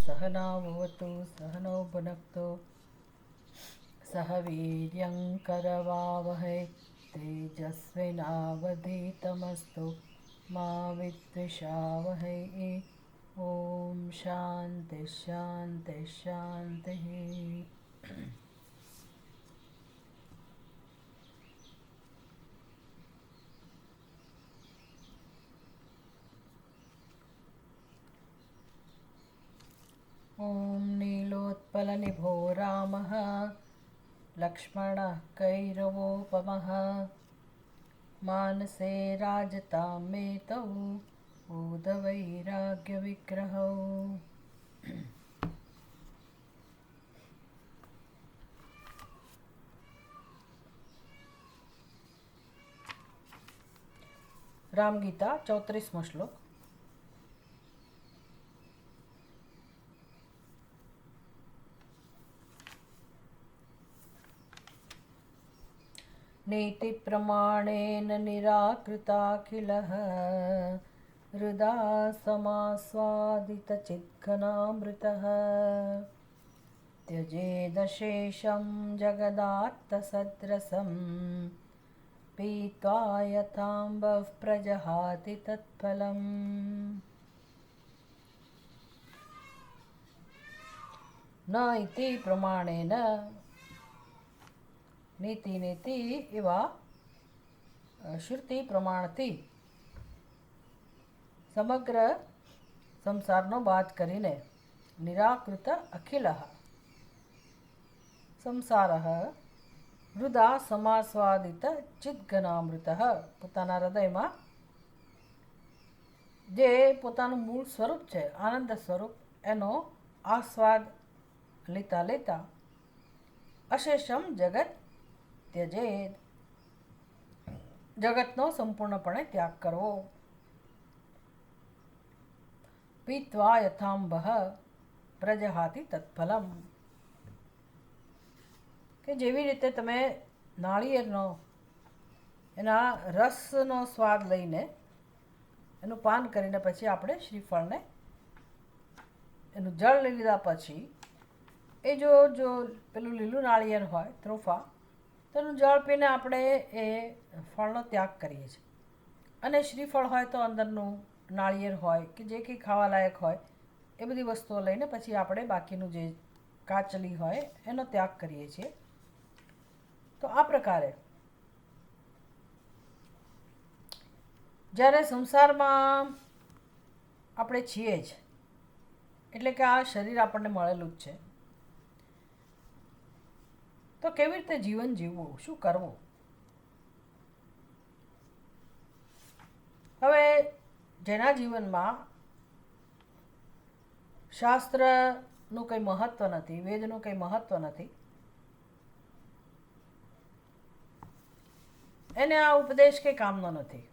सहनावतु सहनौ भुनक्तु सह वीर्यं करवावहै तेजस्विनावधीतमस्तु मा विद्विषावहै। ॐ शान्ति शान्ति शान्तिः। ॐ नीलोत्पलनिभो रामः लक्ष्मणः कैरवोपमः मानसे राजतां मेतौ बोधवैराग्यविग्रहौ। रामगीता 34मो श्लोक। नीतिप्रमाणेन निराकृताखिलः हृदा समास्वादितचिद्घनामृतः त्यजेदशेषं जगदात्तसद्रसं पीत्वा यथाम्बः प्रजहाति तत्फलम्। न इति प्रमाणेन નીતિ નીતિ એવા શ્રુતિ પ્રમાણથી સમગ્ર સંસારનો બાદ કરીને નિરાકૃત અખિલ સંસારઃ હૃદા સમાસ્વાદિત ચિદ્ઘનામૃત પોતાના હૃદયમાં જે પોતાનું મૂળ સ્વરૂપ છે આનંદ સ્વરૂપ એનો આસ્વાદ લેતા લેતા અશેષમ જગત त्यजेद जगतનો સંપૂર્ણપણે ત્યાગ કરવો। પીત્વા યથાંબઃ પ્રજહાતિ તત્ફલમ કે જેવી રીતે તમે નાળિયેરનો એના રસનો સ્વાદ લઈને એનું પાન કરીને પછી આપણે શ્રીફળને એનું જળ લઈ લીધા પછી એ જો પેલું લીલું નાળિયેર હોય ત્રોફા તેનું જળ પીને આપણે એ ફળનો ત્યાગ કરીએ છીએ અને શ્રીફળ હોય તો અંદરનું નાળિયેર હોય કે જે કંઈ ખાવાલાયક હોય એ બધી વસ્તુઓ લઈને પછી આપણે બાકીનું જે કાચલી હોય એનો ત્યાગ કરીએ છીએ। તો આ પ્રકારે જ્યારે સંસારમાં આપણે છીએ જ એટલે કે આ શરીર આપણને મળેલું જ છે તો કેવી રીતે જીવન જીવવું, શું કરવું? હવે જેના જીવનમાં શાસ્ત્રનું કંઈ મહત્વ નથી, વેદનું કંઈ મહત્વ નથી, એને આ ઉપદેશ કંઈ કામનો નથી।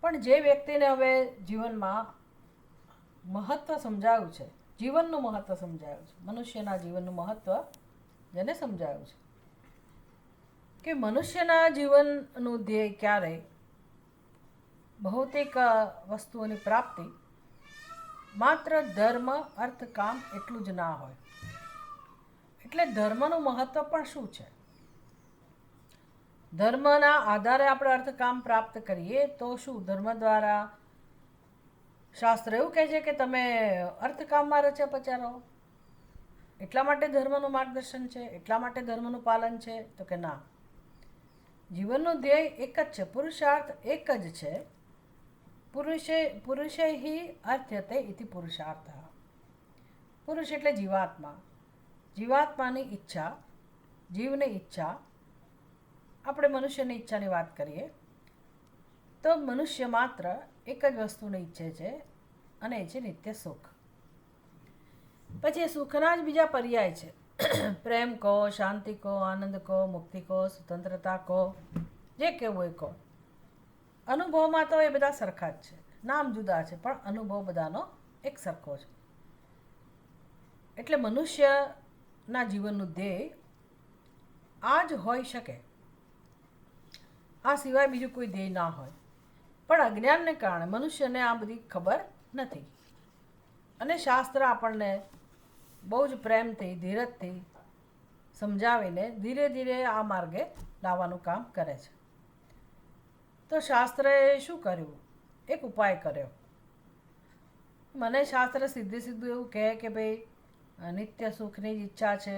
પણ જે વ્યક્તિને હવે જીવનમાં મહત્વ સમજાયું છે, જીવનનું મહત્વ સમજાયું છે, મનુષ્યના જીવનનું મહત્વ જેને સમજાયું છે કે મનુષ્યના જીવનનું ધ્યેય ક્યારેય ભૌતિક વસ્તુઓની પ્રાપ્તિ, માત્ર ધર્મ અર્થ કામ એટલું જ ના હોય। એટલે ધર્મનું મહત્વ પણ શું છે? ધર્મના આધારે આપણે અર્થ કામ પ્રાપ્ત કરીએ તો શું ધર્મ દ્વારા શાસ્ત્ર એવું કહે છે કે તમે અર્થકામમાં રચ્યા પચ્યા રહો, એટલા માટે ધર્મનું માર્ગદર્શન છે, એટલા માટે ધર્મનું પાલન છે? તો કે ના, જીવનનું ધ્યેય એક જ છે, પુરુષાર્થ એક જ છે। પુરુષૈ અર્થ્યતે ઇતિ પુરુષાર્થ। પુરુષ એટલે જીવાત્મા, જીવાત્માની ઈચ્છા, જીવની ઈચ્છા, આપણે મનુષ્યની ઈચ્છાની વાત કરીએ તો મનુષ્ય માત્ર એક જ વસ્તુને ઈચ્છે છે અને એ છે નિત્ય સુખ। પછી સુખના જ બીજા પર્યાય છે, પ્રેમ કહો, શાંતિ કહો, આનંદ કહો, મુક્તિ કહો, સ્વતંત્રતા કહો, જે કહેવું એ કહો। અનુભવમાં તો એ બધા સરખા જ છે, નામ જુદા છે પણ અનુભવ બધાનો એક સરખો છે। એટલે મનુષ્યના જીવનનું ધ્યેય આ જ હોઈ શકે, આ સિવાય બીજું કોઈ ધ્યેય ના હોય। પણ અજ્ઞાનને કારણે મનુષ્યને આ બધી ખબર નથી અને શાસ્ત્ર આપણને બહુ જ પ્રેમથી ધીરજથી સમજાવીને ધીરે ધીરે આ માર્ગે લાવવાનું કામ કરે છે. તો શાસ્ત્રએ શું કર્યું? એક ઉપાય કર્યો. મને શાસ્ત્ર સીધું એવું કહે કે ભાઈ નિત્ય સુખની જ ઈચ્છા છે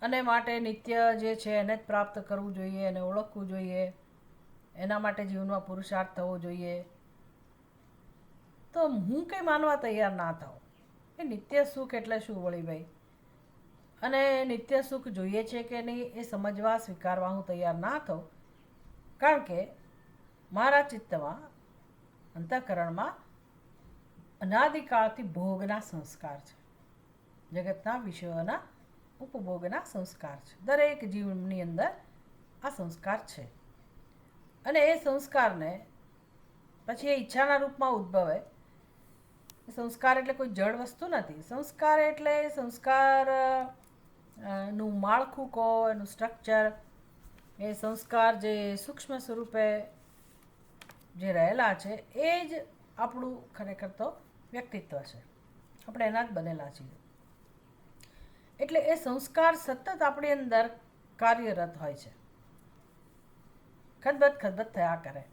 અને માટે નિત્ય જે છે એને જ પ્રાપ્ત કરવું જોઈએ, એને ઓળખવું જોઈએ, એના માટે જીવનમાં પુરુષાર્થ થવો જોઈએ. તો હું કંઈ માનવા તૈયાર ના થાઉં એ નિત્ય સુખ એટલે શું વળી ભાઈ, અને નિત્ય સુખ જોઈએ છે કે નહીં એ સમજવા સ્વીકારવા હું તૈયાર ના થઉં. કારણ કે મારા ચિત્તમાં અંતઃકરણમાં અનાદિકાળથી ભોગના સંસ્કાર છે, જગતના વિષયોના ઉપભોગના સંસ્કાર છે. દરેક જીવનની અંદર આ સંસ્કાર છે અને એ સંસ્કારને પછી એ ઈચ્છાના રૂપમાં ઉદ્ભવે. સંસ્કાર એટલે કોઈ જડ વસ્તુ નથી. સંસ્કાર એટલે સંસ્કાર નું માળખું કહો, એનું સ્ટ્રક્ચર, એ સંસ્કાર જે સૂક્ષ્મ સ્વરૂપે જે રહેલા છે એ જ આપણું ખરેખર તો વ્યક્તિત્વ છે. આપણે એના જ બનેલા છીએ. એટલે એ સંસ્કાર સતત આપણી અંદર કાર્યરત હોય છે, ખદબદ થયા કરે.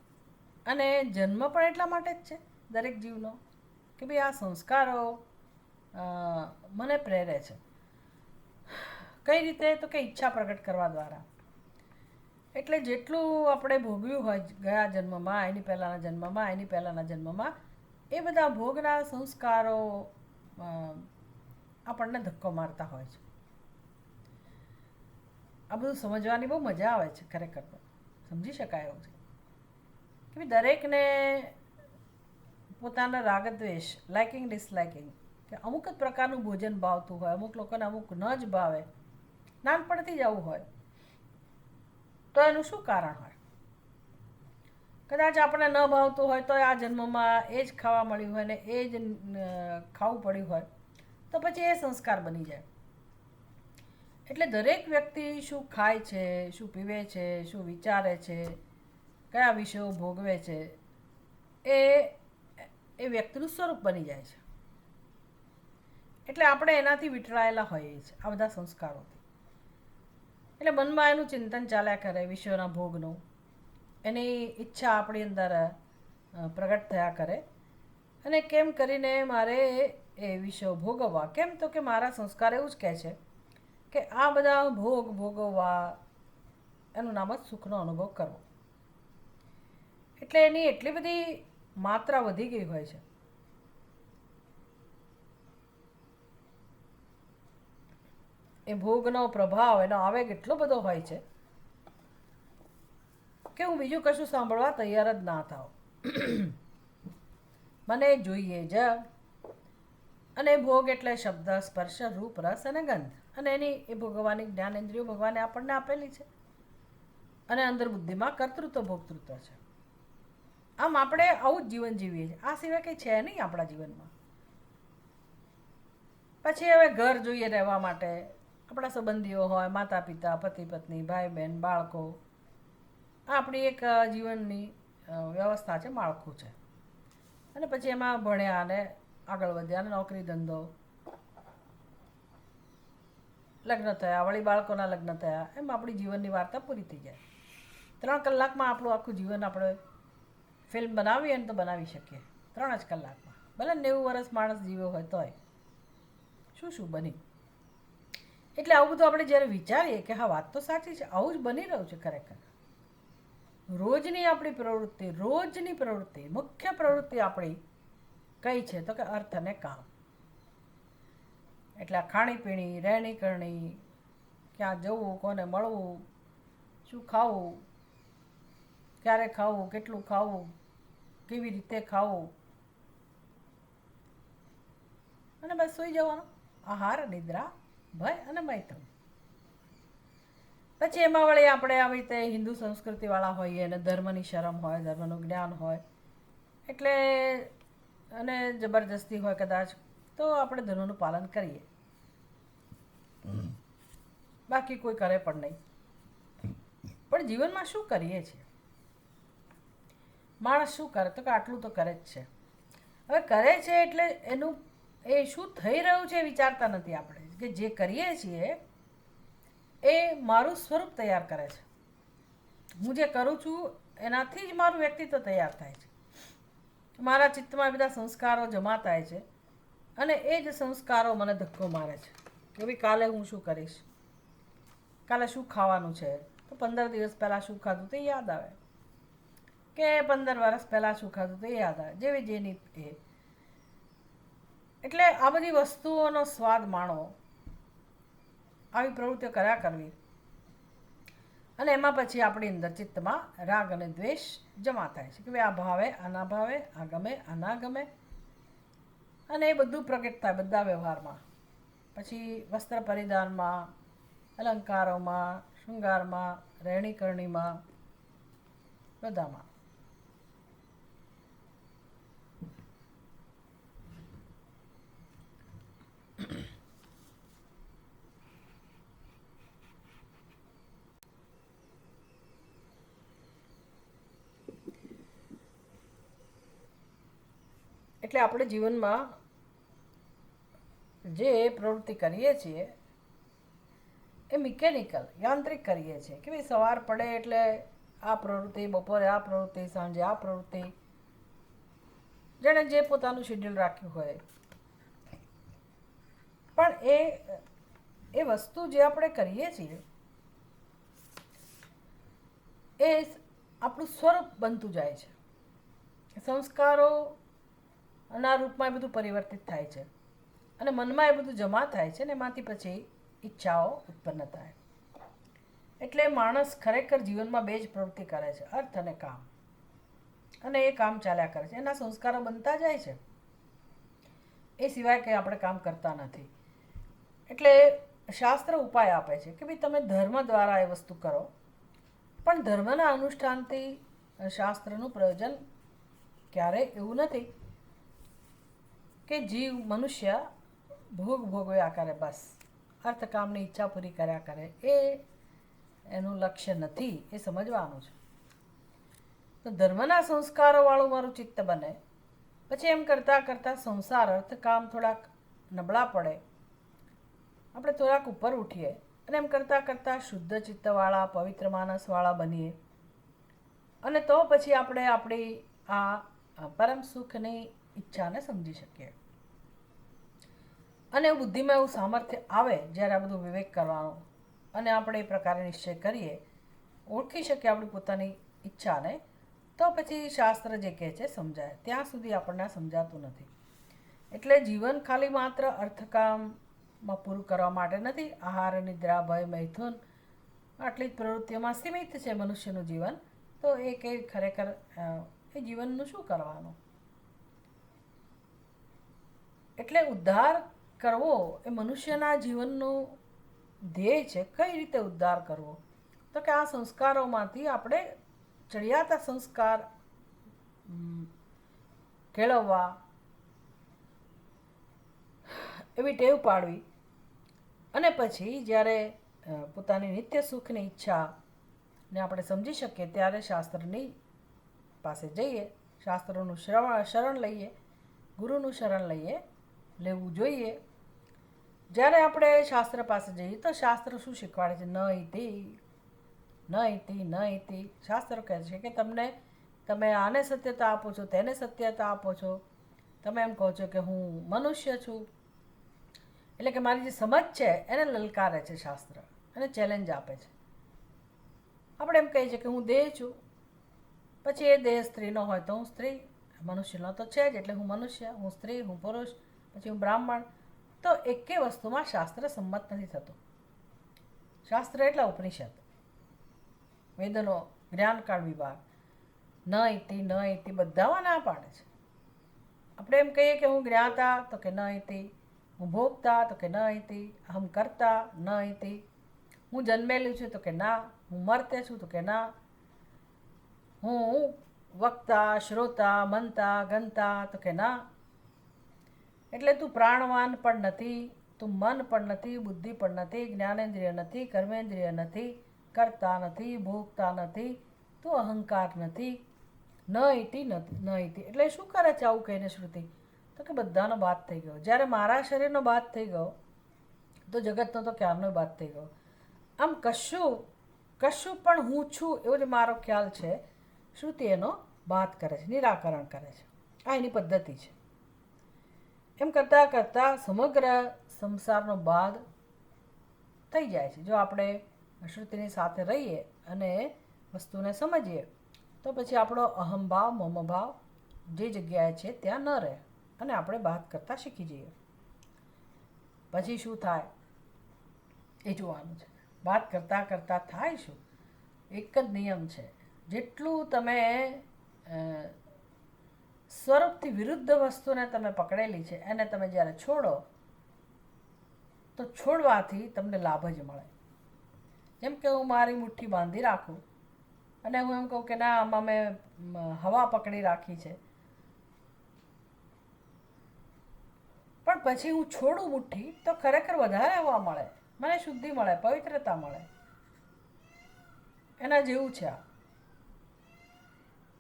અને જન્મ પણ એટલા માટે જ છે દરેક જીવનો કે ભાઈ આ સંસ્કારો મને પ્રેરે છે. કઈ રીતે? તો કે ઈચ્છા પ્રગટ કરવા દ્વારા. એટલે જેટલું આપણે ભોગવ્યું હોય ગયા જન્મમાં, એની પહેલાંના જન્મમાં, એની પહેલાંના જન્મમાં, એ બધા ભોગના સંસ્કારો આપણને ધક્કો મારતા હોય છે. આ બધું સમજવાની બહુ મજા આવે છે ખરેખર તો. સમજી શકાય એવું છે કે ભાઈ દરેકને પોતાના રાગદ્વેષ, લાઇકિંગ ડિસલાઇકિંગ, કે અમુક જ પ્રકારનું ભોજન ભાવતું હોય, અમુક લોકોને અમુક ન જ ભાવે, નાનપણથી જ આવું હોય. તો એનું શું કારણ હોય? કદાચ આપણે ન ભાવતું હોય તો આ જન્મમાં એ જ ખાવા મળ્યું હોય ને એ જ ખાવું પડ્યું હોય તો પછી એ સંસ્કાર બની જાય. એટલે દરેક વ્યક્તિ શું ખાય છે, શું પીવે છે, શું વિચારે છે, કયા વિષયો ભોગવે છે, એ વ્યક્તિનું સ્વરૂપ બની જાય છે. એટલે આપણે એનાથી વીંટળાયેલા હોઈએ છીએ આ બધા સંસ્કારોથી. એટલે મનમાં એનું ચિંતન ચાલ્યા કરે વિષયોના ભોગનું, એની ઈચ્છા આપણી અંદર પ્રગટ થયા કરે. અને કેમ કરીને મારે એ વિષયો ભોગવવા? કેમ? તો કે મારા સંસ્કાર એવું જ કહે છે કે આ બધા ભોગ ભોગવવા એનું નામ જ સુખનો અનુભવ કરવો. એટલે એની એટલી બધી માત્રા વધી ગઈ હોય છે એ ભોગનો પ્રભાવ, એનો આવેગ એટલો બધો હોય છે કે હું બીજું કશું સાંભળવા તૈયાર જ ના થાઉં. મને જોઈએ જ. અને ભોગ એટલે શબ્દ, સ્પર્શ, રૂપ, રસ અને ગંધ. અને એની એ ભોગવવાની જ્ઞાનેન્દ્રિયો ભગવાને આપણને આપેલી છે. અને અંદર બુદ્ધિમાં કર્તૃત્વ ભોગતૃત્વ છે. આમ આપણે આવું જ જીવન જીવીએ છીએ. આ સિવાય કંઈ છે નહીં આપણા જીવનમાં. પછી હવે ઘર જોઈએ રહેવા માટે. આપણા સંબંધીઓ હોય, માતા પિતા, પતિ પત્ની, ભાઈ બહેન, બાળકો. આ આપણી એક જીવનની વ્યવસ્થા છે, માળખું છે. અને પછી એમાં ભણ્યા અને આગળ વધ્યા અને નોકરી ધંધો, લગ્ન થયા, વળી બાળકોના લગ્ન થયા, એમ આપણી જીવનની વાર્તા પૂરી થઈ જાય. 3 કલાકમાં આપણું આખું જીવન આપણે ફિલ્મ બનાવીએ ને તો બનાવી શકીએ 3 જ કલાકમાં. ભલે 90 વર્ષ માણસ જીવ્યો હોય તોય શું શું બની. એટલે આવું બધું આપણે જ્યારે વિચારીએ કે હા વાત તો સાચી છે, આવું જ બની રહ્યું છે ખરેખર. રોજની આપણી પ્રવૃત્તિ, મુખ્ય પ્રવૃત્તિ આપણી કઈ છે? તો કે અર્થ અને કામ. એટલે આ ખાણીપીણી, રહેણી કરણી, ક્યાં જવું, કોને મળવું, શું ખાવું, ક્યારે ખાવું, કેટલું ખાવું, કેવી રીતે ખાવું, અને બસ સૂઈ જવાનું. આહાર, નિદ્રા, ભય અને મૈથુન. પછી એમાં વળી આપણે આવી રીતે હિન્દુ સંસ્કૃતિવાળા હોઈએ અને ધર્મની શરમ હોય, ધર્મનું જ્ઞાન હોય, એટલે અને જબરજસ્તી હોય કદાચ તો આપણે ધર્મનું પાલન કરીએ. બાકી કોઈ કરે પણ નહીં. પણ જીવનમાં શું કરીએ છીએ? માણસ શું કરે? તો કે આટલું તો કરે જ છે. હવે કરે છે એટલે એનું એ શું થઈ રહ્યું છે એ વિચારતા નથી આપણે, કે જે કરીએ છીએ એ મારું સ્વરૂપ તૈયાર કરે છે. હું જે કરું છું એનાથી જ મારું વ્યક્તિત્વ તૈયાર થાય છે. મારા ચિત્તમાં બધા સંસ્કારો જમા થાય છે અને એ જ સંસ્કારો મને ધક્કો મારે છે કે ભાઈ કાલે હું શું કરીશ, કાલે શું ખાવાનું છે. તો 15 દિવસ પહેલાં શું ખાધું તે યાદ આવે, કે 15 વર્ષ પહેલાં શું ખાધું તે યાદ આવે, જેવી જેની એ. એટલે આ બધી વસ્તુઓનો સ્વાદ માણવો, આવી પ્રવૃત્તિઓ કર્યા કરવી, અને એમાં પછી આપણી અંદર ચિત્તમાં રાગ અને દ્વેષ જમા થાય છે કે ભાઈ આ ભાવે આ ના ભાવે, આ ગમે આ ના ગમે, અને એ બધું પ્રગટ થાય બધા વ્યવહારમાં. પછી વસ્ત્ર પરિધાનમાં, અલંકારોમાં, શૃંગારમાં, રહેણી કરણીમાં, બધામાં. એટલે આપણે જીવનમાં જે પ્રવૃત્તિ કરીએ છીએ એ મિકેનિકલ, યાંત્રિક કરીએ છીએ કે ભાઈ સવાર પડે એટલે આ પ્રવૃત્તિ, બપોરે આ પ્રવૃત્તિ, સાંજે આ પ્રવૃત્તિ, જેણે જે પોતાનું શેડ્યુલ રાખ્યું હોય. પણ એ વસ્તુ જે આપણે કરીએ છીએ એ આપણું સ્વરૂપ બનતું જાય છે. સંસ્કારો ના રૂપમાં એ બધું પરિવર્તિત થાય છે અને મનમાં એ બધું જમા થાય છે, ને એમાંથી પછી ઈચ્છાઓ ઉત્પન્ન થાય. એટલે માણસ ખરેખર જીવનમાં બે જ પ્રવૃત્તિ કરે છે, અર્થ અને કામ. અને એ કામ ચાલ્યા કરે છે, એના સંસ્કારો બનતા જાય છે, એ સિવાય કંઈ આપણે કામ કરતા નથી. એટલે શાસ્ત્ર ઉપાય આપે છે કે ભાઈ તમે ધર્મ દ્વારા એ વસ્તુ કરો, પણ ધર્મના અનુષ્ઠાનથી શાસ્ત્રનું પ્રયોજન ક્યારેય એવું નથી કે જીવ મનુષ્ય ભોગ ભોગવ્યા કરે, બસ અર્થકામની ઈચ્છા પૂરી કર્યા કરે. એ એનું લક્ષ્ય નથી, એ સમજવાનું છે. તો ધર્મના સંસ્કારોવાળું મારું ચિત્ત બને, પછી એમ કરતાં કરતાં સંસાર અર્થકામ થોડાક નબળા પડે, આપણે થોડાક ઉપર ઉઠીએ, અને એમ કરતાં કરતાં શુદ્ધ ચિત્તવાળા, પવિત્ર માનસવાળા બનીએ, અને તો પછી આપણે આપણી આ પરમ સુખની ઈચ્છાને સમજી શકીએ. અને બુદ્ધિમાં એવું સામર્થ્ય આવે જ્યારે આ બધું વિવેક કરવાનો, અને આપણે એ પ્રકારે નિશ્ચય કરીએ, ઓળખી શકીએ આપણી પોતાની ઈચ્છાને, તો પછી શાસ્ત્ર જે કહે છે સમજાય. ત્યાં સુધી આપણને સમજાતું નથી. એટલે જીવન ખાલી માત્ર અર્થકામમાં પૂરું કરવા માટે નથી. આહાર, નિદ્રા, ભય, મૈથુન, આટલી જ પ્રવૃત્તિઓમાં સીમિત છે મનુષ્યનું જીવન. તો એ કંઈ ખરેખર એ જીવનનું શું કરવાનું? એટલે ઉદ્ધાર કરવો એ મનુષ્યના જીવનનું ધ્યેય છે. કઈ રીતે ઉદ્ધાર કરવો? તો કે આ સંસ્કારોમાંથી આપણે ચડિયાતા સંસ્કાર કેળવવા, એવી ટેવ પાડવી, અને પછી જ્યારે પોતાની નિત્ય સુખની ઈચ્છાને આપણે સમજી શકીએ ત્યારે શાસ્ત્રની પાસે જઈએ, શાસ્ત્રોનું શરણ લઈએ, ગુરુનું શરણ લેવું જોઈએ. જ્યારે આપણે શાસ્ત્ર પાસે જઈએ તો શાસ્ત્ર શું શીખવાડે છે? ન ઇતિ. શાસ્ત્ર કહે છે કે તમે આને સત્યતા આપો છો, તેને સત્યતા આપો છો. તમે એમ કહો છો કે હું મનુષ્ય છું, એટલે કે મારી જે સમજ છે એને લલકારે છે શાસ્ત્ર, અને ચેલેન્જ આપે છે. આપણે એમ કહીએ છીએ કે હું દેહ છું, પછી એ દેહ સ્ત્રીનો હોય તો હું સ્ત્રી, મનુષ્યનો તો છે જ એટલે હું મનુષ્ય, હું સ્ત્રી, હું પુરુષ, પછી હું બ્રાહ્મણ. તો એકે વસ્તુમાં શાસ્ત્ર સંમત નથી થતું. શાસ્ત્ર એટલે ઉપનિષદ, વેદનો જ્ઞાનકાળ વિભાગ. ન ઇતિ બધામાં ના પાડે છે. આપણે એમ કહીએ કે હું જ્ઞાતા, તો કે ન ઇતિ. હું ભોગતા, તો કે ન ઇતિ. હમ કરતા, ન ઇતિ. હું જન્મેલું છું, તો કે ના. હું મરતે છું, તો કે ના. હું વક્તા, શ્રોતા, મનતા, ગનતા, તો કે ના. એટલે તું પ્રાણવાન પણ નથી, તું મન પણ નથી, બુદ્ધિ પણ નથી, જ્ઞાનેન્દ્રિય નથી, કર્મેન્દ્રિય નથી, કરતા નથી, ભોગતા નથી, તું અહંકાર નથી. ન ઇતિ. એટલે શું કરે છે આવું કહીને શ્રુતિ? તો કે બધાનો બાદ થઈ ગયો. જ્યારે મારા શરીરનો બાદ થઈ ગયો તો જગતનો તો ક્યારનો બાદ થઈ ગયો. આમ કશું પણ હું છું એવો જે મારો ખ્યાલ છે, શ્રુતિ એનો બાદ કરે છે, નિરાકરણ કરે છે. આ એની પદ્ધતિ છે. એમ કરતાં કરતાં સમગ્ર સંસારનો બાદ થઈ જાય છે. જો આપણે શ્રુતિની સાથે રહીએ અને વસ્તુને સમજીએ તો પછી આપણો અહમભાવ મમભાવ જે જગ્યાએ છે ત્યાં ન રહે અને આપણે બાદ કરતાં શીખી જઈએ. પછી શું થાય એ જોવાનું છે. વાત કરતાં કરતાં થાય શું? એક જ નિયમ છે. જેટલું તમે સ્વરૂપથી વિરુદ્ધ વસ્તુને તમે પકડેલી છે એને તમે જ્યારે છોડો તો છોડવાથી તમને લાભ જ મળે. જેમ કે હું મારી મુઠ્ઠી બાંધી રાખું અને હું એમ કહું કે ના આમાં મેં હવા પકડી રાખી છે, પણ પછી હું છોડું મુઠ્ઠી તો ખરેખર વધારે હવા મળે, મને શુદ્ધિ મળે, પવિત્રતા મળે. એના જેવું છે આ.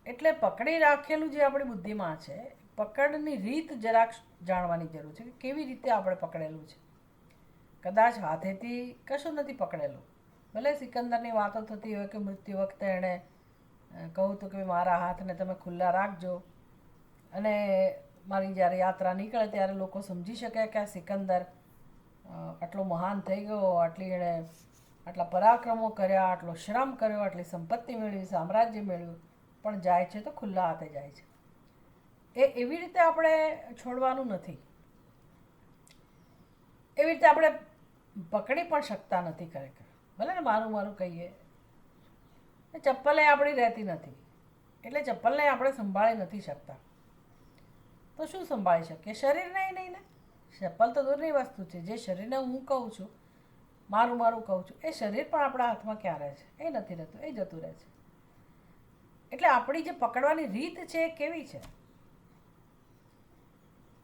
એટલે પકડી રાખેલું જે આપણી બુદ્ધિમાં છે, પકડની રીત જરાક જાણવાની જરૂર છે કે કેવી રીતે આપણે પકડેલું છે. કદાચ હાથેથી કશું નથી પકડેલું. ભલે સિકંદરની વાતો થતી હોય કે મૃત્યુ વખતે એણે કહું હતું કે મારા હાથને તમે ખુલ્લા રાખજો અને મારી જ્યારે યાત્રા નીકળે ત્યારે લોકો સમજી શકે કે આ સિકંદર આટલો મહાન થઈ ગયો, આટલા પરાક્રમો કર્યા, આટલો શ્રમ કર્યો, આટલી સંપત્તિ મેળવી, સામ્રાજ્ય મેળવ્યું, પણ જાય છે તો ખુલ્લા હાથે જાય છે. એવી રીતે આપણે છોડવાનું નથી. એવી રીતે આપણે પકડી પણ શકતા નથી ખરેખર. ભલે ને મારું કહીએ, ચપ્પલે આપણી રહેતી નથી એટલે ચપ્પલને આપણે સંભાળી નથી શકતા. તો શું સંભાળી શકીએ? શરીરને નહીં ને. ચપ્પલ તો દૂરની વસ્તુ છે. જે શરીરને હું કહું છું, મારું કહું છું, એ શરીર પણ આપણા હાથમાં ક્યાં રહે છે? એ નથી રહેતું, એ જતું રહે છે. એટલે આપણી જે પકડવાની રીત છે એ કેવી છે?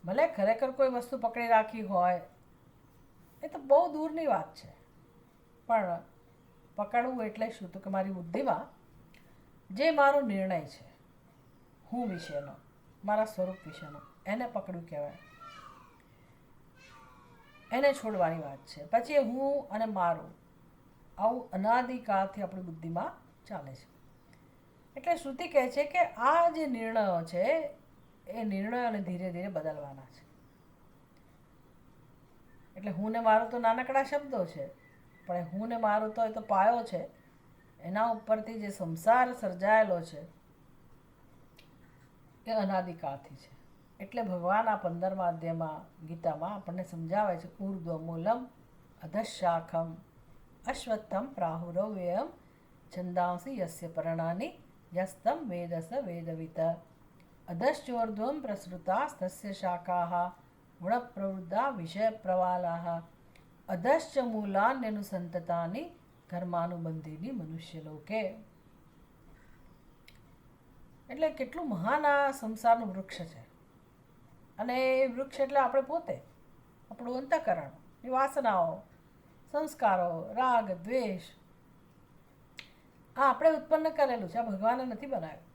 ભલે ખરેખર કોઈ વસ્તુ પકડી રાખી હોય એ તો બહુ દૂરની વાત છે, પણ પકડવું એટલે શું? તો કે મારી બુદ્ધિમાં જે મારો નિર્ણય છે હું વિશેનો, મારા સ્વરૂપ વિશેનો, એને પકડવું કહેવાય. એને છોડવાની વાત છે. પછી હું અને મારું આવું અનાદિકાળથી આપણી બુદ્ધિમાં ચાલે છે. એટલે શ્રુતિ કહે છે કે આ જે નિર્ણયો છે એ નિર્ણયોને ધીરે ધીરે બદલવાના છે. એટલે હું ને મારું તો નાનકડા શબ્દો છે, પણ હું ને મારું તો એ તો પાયો છે. એના ઉપરથી જે સંસાર સર્જાયેલો છે એ અનાદિકાળથી છે. એટલે ભગવાન આ 15મા અધ્યાયમાં ગીતામાં આપણને સમજાવે છે, ઉર્ધ્વમૂલમ અધઃશાખમ અશ્વત્થમ પ્રાહુરવ્યયમ છંદાંસી યસ્ય પર્ણાની યસ્તમ વેદસ વેદવિત અધશ્ચોર્ધ્વમ પ્રસૃતાસ્તસ્ય શાખાઃ ગુણપ્રવૃદ્ધા વિષયપ્રવાલાઃ અધશ્ચ મૂલાન્યનુસંતતાની કર્માનુબંધીની મનુષ્યલોકે. એટલે કેટલું મહાન આ સંસારનું વૃક્ષ છે. અને એ વૃક્ષ એટલે આપણે પોતે, આપણું અંતઃકરણ, એ વાસનાઓ, સંસ્કારો, રાગ, દ્વેષ, આ આપણે ઉત્પન્ન કરેલું છે. આ ભગવાને નથી બનાવ્યું.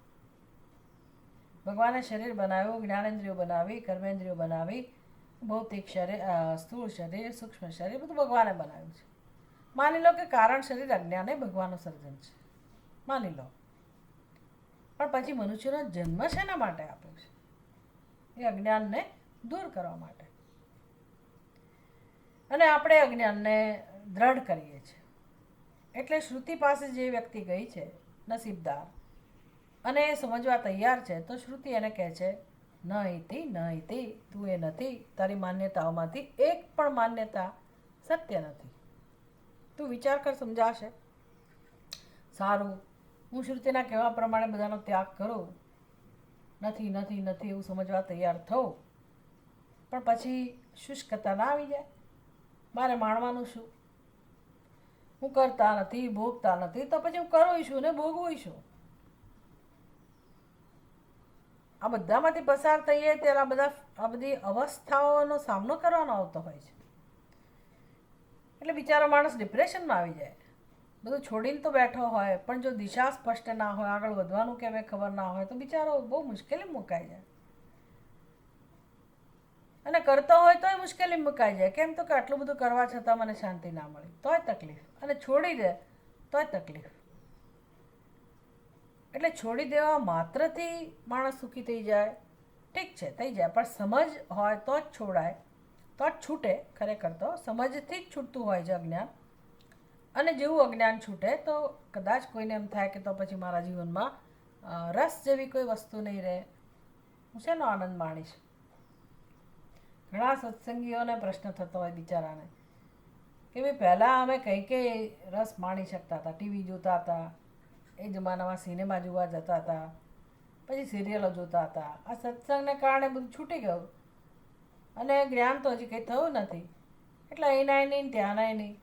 ભગવાને શરીર બનાવ્યું, જ્ઞાનેન્દ્રિયો બનાવી, કર્મેન્દ્રિયો બનાવી, ભૌતિક શરીર, સ્થૂળ શરીર, સૂક્ષ્મ શરીર, બધું ભગવાને બનાવ્યું છે. માની લો કે કારણ શરીર અજ્ઞાન એ ભગવાનનું સર્જન છે, માની લો. પણ પછી મનુષ્યનો જન્મ શેના માટે આપ્યો છે? એ અજ્ઞાનને દૂર કરવા માટે. અને આપણે અજ્ઞાનને દ્રઢ કરીએ છીએ. એટલે શ્રુતિ પાસે જે વ્યક્તિ ગઈ છે, નસીબદાર, અને એ સમજવા તૈયાર છે, તો શ્રુતિ એને કહે છે ન ઇતિ, તું એ નથી. તારી માન્યતાઓમાંથી એક પણ માન્યતા સત્ય નથી. તું વિચાર કર, સમજાશે. સારું, હું શ્રુતિના કહેવા પ્રમાણે બધાનો ત્યાગ કરું, નથી એવું સમજવા તૈયાર થવું, પણ પછી શુષ્કતા ના આવી જાય? મારે માણવાનું શું? હું કરતા નથી, ભોગતા નથી, તો પછી હું કરું છું ને ભોગવું છું. આ બધામાંથી પસાર થઈએ ત્યારે આ બધી અવસ્થાઓનો સામનો કરવાનો આવતો હોય છે. એટલે બિચારો માણસ ડિપ્રેશનમાં આવી જાય. બધું છોડીને તો બેઠો હોય, પણ જો દિશા સ્પષ્ટ ના હોય, આગળ વધવાનું કે ખબર ના હોય, તો બિચારો બહુ મુશ્કેલી મુકાઈ જાય. અને કરતો હોય તોય મુશ્કેલી મુકાઈ જાય. કેમ? તો કે આટલું બધું કરવા છતાં મને શાંતિ ના મળી, તોય તકલીફ. અને છોડી દે તોય તકલીફ. એટલે છોડી દેવા માત્રથી માણસ સુખી થઈ જાય, ઠીક છે થઈ જાય, પણ સમજ હોય તો જ છોડાય, તો જ છૂટે. ખરેખર તો સમજથી જ છૂટતું હોય છે અજ્ઞાન. અને જેવું અજ્ઞાન છૂટે તો કદાચ કોઈને એમ થાય કે તો પછી મારા જીવનમાં રસ જેવી કોઈ વસ્તુ નહીં રહે, હું શેનો આનંદ માણીશ. ઘણા સત્સંગીઓને પ્રશ્ન થતો હોય બિચારાને કે ભાઈ પહેલાં અમે કંઈ રસ માણી શકતા હતા, ટીવી જોતા હતા, એ જમાનામાં સિનેમા જોવા જતા હતા, પછી સિરિયલો જોતા હતા. આ સત્સંગને કારણે બધું છૂટી ગયું અને જ્ઞાન તો હજી કંઈ થયું નથી, એટલે અહીંનાય નહીં ત્યાંનાય નહીં.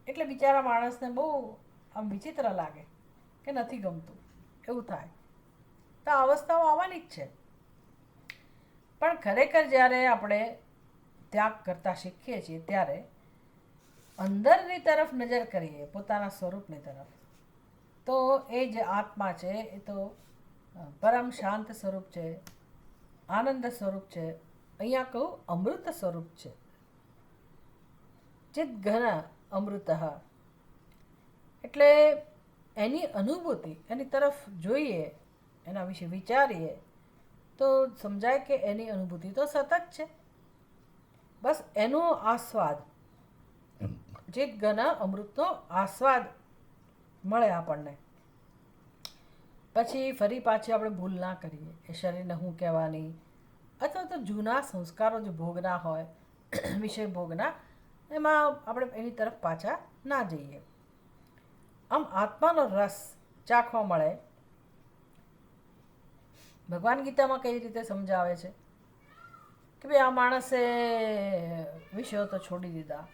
એટલે બિચારા માણસને બહુ આમ વિચિત્ર લાગે કે નથી ગમતું, એવું થાય. તો આ અવસ્થાઓ આવવાની જ છે. પણ ખરેખર જ્યારે આપણે ત્યાગ કરતા શીખીએ છીએ ત્યારે અંદરની તરફ નજર કરીએ, પોતાના સ્વરૂપની તરફ, તો એ જે આત્મા છે એ તો પરમ શાંત સ્વરૂપ છે, આનંદ સ્વરૂપ છે. અહીંયા કહું અમૃત સ્વરૂપ છે. ચિત ઘન અમૃત. એટલે એની અનુભૂતિ, એની તરફ જોઈએ, એના વિશે વિચારીએ તો સમજાય કે એની અનુભૂતિ તો સતત છે. બસ એનો આસ્વાદ, ચિત ઘન અમૃતનો આસ્વાદ મળે આપણને. પછી ફરી પાછી આપણે ભૂલ ના કરીએ એ શરીરને હું કહેવાની, અથવા તો જૂના સંસ્કારો જે ભોગના હોય, વિષય ભોગના, એમાં આપણે એની તરફ પાછા ના જઈએ. આમ આત્માનો રસ ચાખવા મળે. ભગવાન ગીતામાં કઈ રીતે સમજાવે છે કે ભાઈ આ માણસે વિષયો તો છોડી દીધા,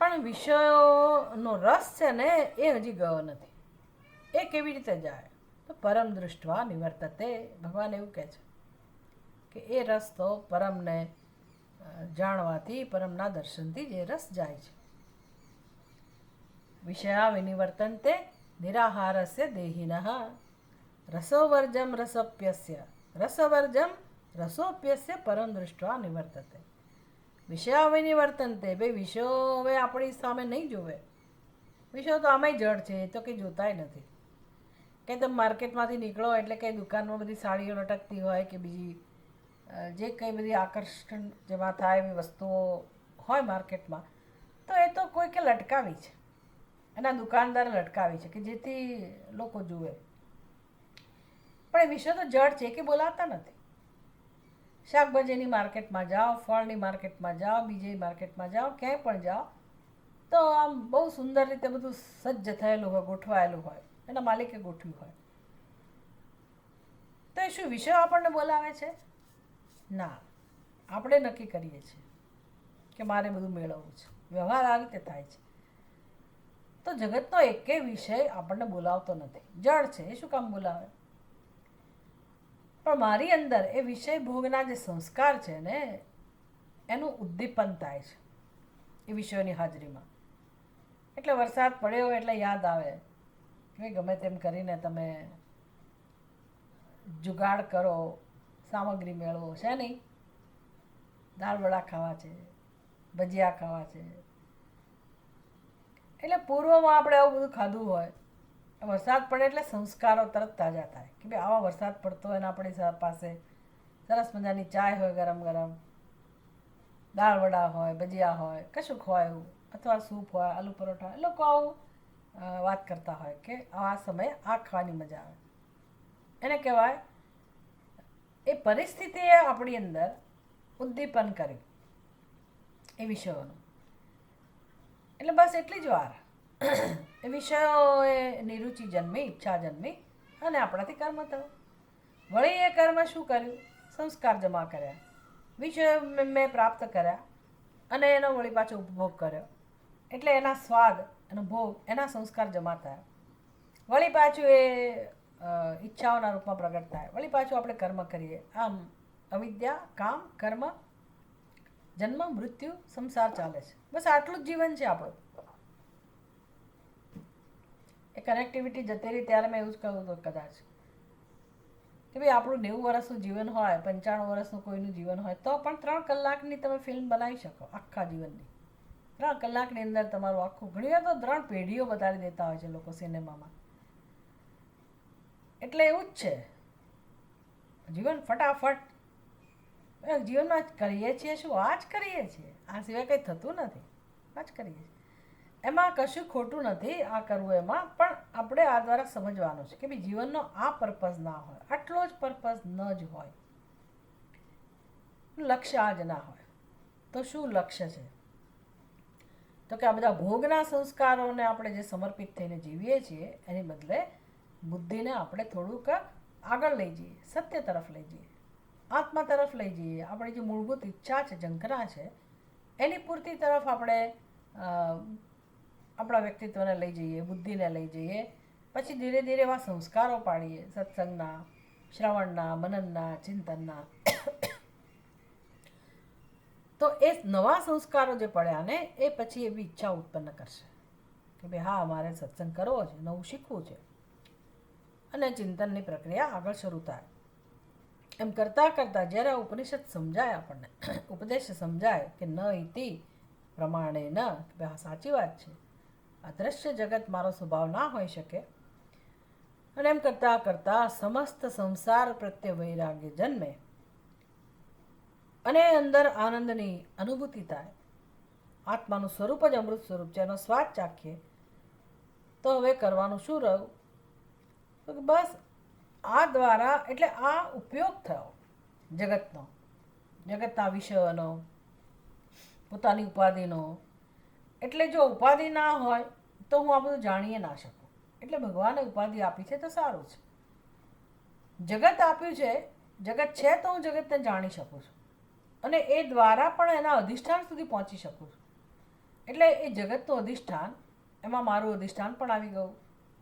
પણ વિષયોનો રસ છે ને એ હજી ગયો નથી. એ કેવી રીતે જાય? તો પરમ દૃષ્ટવા નિવર્તતે. ભગવાન એવું કહે છે કે એ રસ તો પરમને જાણવાથી, પરમના દર્શનથી જ એ રસ જાય છે. વિષયા વિનિવર્તન્તે નિરાહારસ્ય દેહિનઃ રસોવર્જમ રસોપ્યસ્ય રસવર્જમ રસોપ્યસ્ય પરમ દૃષ્ટવા નિવર્તતે. વિષયા વિનિવર્તન્તે. ભાઈ વિષયો હવે આપણી સામે નહીં જોવે. વિષયો તો આમાંય જડ છે, એ તો કંઈ જોતાય નથી. કંઈ તમે માર્કેટમાંથી નીકળો એટલે કંઈ દુકાનમાં બધી સાડીઓ લટકતી હોય કે બીજી જે કંઈ બધી આકર્ષણ જેમાં થાય એવી વસ્તુઓ હોય માર્કેટમાં, તો એ તો કોઈ કે લટકાવી છે, એના દુકાનદારે લટકાવી છે કે જેથી લોકો જુએ. પણ એ વિષય તો જડ છે કે બોલાતા નથી. શાકભાજીની માર્કેટમાં જાઓ, ફળની માર્કેટમાં જાઓ, બીજી માર્કેટમાં જાઓ, ક્યાંય પણ જાઓ તો આમ બહુ સુંદર રીતે બધું સજ્જ થયેલું હોય, ગોઠવાયેલું હોય, એના માલિકે ગોઠવ્યું હોય. તો એ શું વિષય આપણને બોલાવે છે? ના, આપણે નક્કી કરીએ છીએ કે મારે બધું મેળવવું છે. વ્યવહાર આ રીતે થાય છે. તો જગતનો એકેય વિષય આપણને બોલાવતો નથી, જડ છે, એ શું કામ બોલાવે? પણ મારી અંદર એ વિષય ભોગના જે સંસ્કાર છે ને, એનું ઉદ્દીપન થાય છે એ વિષયોની હાજરીમાં. એટલે વરસાદ પડ્યો એટલે યાદ આવે કે ગમે તેમ કરીને તમે જુગાડ કરો, સામગ્રી મેળવો. છે નહીં, દાળ વડા ખાવા છે, ભજીયા ખાવા છે. એટલે પૂર્વમાં આપણે આવું બધું ખાધું હોય, વરસાદ પડે એટલે સંસ્કારો તરત તાજા થાય કે ભાઈ આવા વરસાદ પડતો હોય ને આપણી પાસે સરસ મજાની ચાય હોય, ગરમ ગરમ દાળ વડા હોય, ભજીયા હોય, કશુંક હોય એવું, અથવા સૂપ હોય, આલુ પરોઠા. લોકો આવું વાત કરતા હોય કે આ સમયે આ ખાવાની મજા આવે. એને કહેવાય એ પરિસ્થિતિએ આપણી અંદર ઉદ્દીપન કર્યું એ વિષયોનું. એટલે બસ એટલી જ વાર એ વિષયોની રુચિ જન્મી, ઈચ્છા જન્મી અને આપણાથી કર્મ થયું. વળી એ કર્મ શું કર્યું? સંસ્કાર જમા કર્યા, વિષયો મેં પ્રાપ્ત કર્યા અને એનો વળી પાછો ઉપભોગ કર્યો. એટલે એના સ્વાદ, એનો ભોગ, એના સંસ્કાર જમા થયા. વળી પાછું એ ઈચ્છાઓના રૂપમાં પ્રગટ થાય. વળી પાછું આપણે કર્મ કરીએ. આમ અવિદ્યા, કામ, કર્મ, જન્મ, મૃત્યુ, સંસાર ચાલે છે. બસ આટલું જ જીવન છે આપણું. એ કનેક્ટિવિટી જતી રહી ત્યારે મેં એવું જ કહ્યું હતું કદાચ કે ભાઈ આપણું 90 વર્ષનું જીવન હોય, 95 વર્ષનું કોઈનું જીવન હોય, તો પણ 3 કલાકની તમે ફિલ્મ બનાવી શકો આખા જીવનની. 3 કલાકની અંદર તમારું આખું, ઘણી વાર તો 3 પેઢીઓ બતાવી દેતા હોય છે લોકો સિનેમામાં. એટલે એવું જ છે જીવન. ફટાફટ જીવનમાં કરીએ છીએ શું? આ જ કરીએ છીએ, આ સિવાય કંઈ થતું નથી. આ જ કરીએ છીએ, એમાં કશું ખોટું નથી આ કરવું એમાં. પણ આપણે આ દ્વારા સમજવાનું છે કે ભાઈ જીવનનો આ પર્પઝ ના હોય, આટલો જ પર્પઝ ન જ હોય, લક્ષ્ય આ જ ના હોય. તો શું લક્ષ્ય છે? તો કે આ બધા ભોગના સંસ્કારોને આપણે જે સમર્પિત થઈને જીવીએ છીએ એની બદલે બુદ્ધિને આપણે થોડુંક આગળ લઈ જઈએ, સત્ય તરફ લઈ જઈએ, આત્મા તરફ લઈ જઈએ. આપણી જે મૂળભૂત ઈચ્છા છે, ઝંખના છે, એની પૂર્તિ તરફ આપણે આપણા વ્યક્તિત્વને લઈ જઈએ, બુદ્ધિને લઈ જઈએ. પછી ધીરે ધીરે એવા સંસ્કારો પાડીએ, સત્સંગના, શ્રવણના, મનનના, ચિંતનના. તો એ નવા સંસ્કારો જે પડ્યા ને એ પછી એવી ઈચ્છા ઉત્પન્ન કરશે કે ભાઈ હા, મારે સત્સંગ કરવો છે, નવું શીખવું છે, અને ચિંતનની પ્રક્રિયા આગળ શરૂ થાય. એમ કરતાં કરતાં જ્યારે ઉપનિષદ સમજાય, આપણને ઉપદેશ સમજાય કે ન ઇતિ પ્રમાણે ન, કે ભાઈ હા સાચી વાત છે, અદૃશ્ય જગત મારો સ્વભાવ ના હોઈ શકે. અને એમ કરતાં કરતાં સમસ્ત સંસાર પ્રત્યે વૈરાગ્ય જન્મે અને અંદર આનંદની અનુભૂતિ થાય. આત્માનું સ્વરૂપ જ અમૃત સ્વરૂપ છે, એનો સ્વાદ ચાખીએ. તો હવે કરવાનું શું રહ્યું? તો બસ આ દ્વારા, એટલે આ ઉપયોગ થયો જગતનો, જગતના વિષયોનો, પોતાની ઉપાધિનો. એટલે જો ઉપાધિ ના હોય તો હું આ બધું જાણીએ ના શકું. એટલે ભગવાને ઉપાધિ આપી છે તો સારું છે. જગત આપ્યું છે, જગત છે તો હું જગતને જાણી શકું છું, અને એ દ્વારા પણ એના અધિષ્ઠાન સુધી પહોંચી શકું છું. એટલે એ જગતનું અધિષ્ઠાન, એમાં મારું અધિષ્ઠાન પણ આવી ગયું.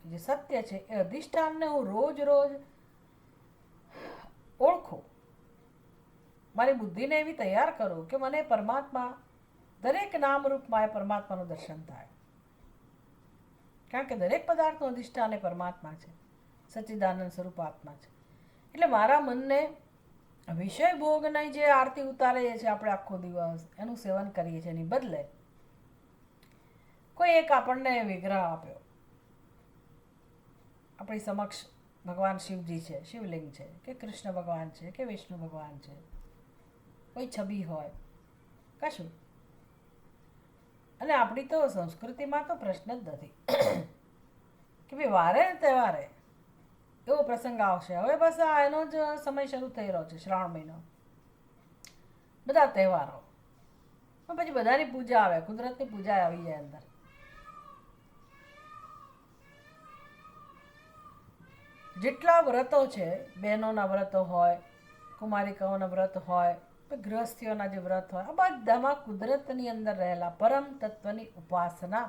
જે સત્ય છે એ અધિષ્ઠાનને હું રોજ રોજ ઓળખું, મારી બુદ્ધિને એવી તૈયાર કરું કે મને પરમાત્મા, દરેક નામરૂપમાં એ પરમાત્માનું દર્શન થાય. કારણ કે દરેક પદાર્થનું અધિષ્ઠાન એ પરમાત્મા છે, સચ્ચિદાનંદ સ્વરૂપ આત્મા છે. એટલે મારા મનને વિષય ભોગની જે આરતી ઉતારીએ છીએ આપણે આખો દિવસ, એનું સેવન કરીએ છીએ, એની બદલે કોઈ એક આપણને વિગ્રહ આપ્યો, આપણી સમક્ષ ભગવાન શિવજી છે, શિવલિંગ છે, કે કૃષ્ણ ભગવાન છે, કે વિષ્ણુ ભગવાન છે, કોઈ છબી હોય, કશું. અને આપણી તો સંસ્કૃતિમાં તો પ્રશ્ન જ નથી કે ભાઈ વારે ને તહેવારે એવો પ્રસંગ આવશે. હવે બસ આ એનો જ સમય શરૂ થઈ રહ્યો છે, શ્રાવણ મહિનો, બધા તહેવારો, પછી બધાની પૂજા આવે, કુદરતની પૂજા આવી જાય અંદર. જેટલા વ્રતો છે, બહેનોના વ્રતો હોય, કુમારિકાઓના વ્રત હોય, ગૃહસ્થીઓના જે વ્રત હોય, આ બધામાં કુદરતની અંદર રહેલા પરમ તત્વની ઉપાસના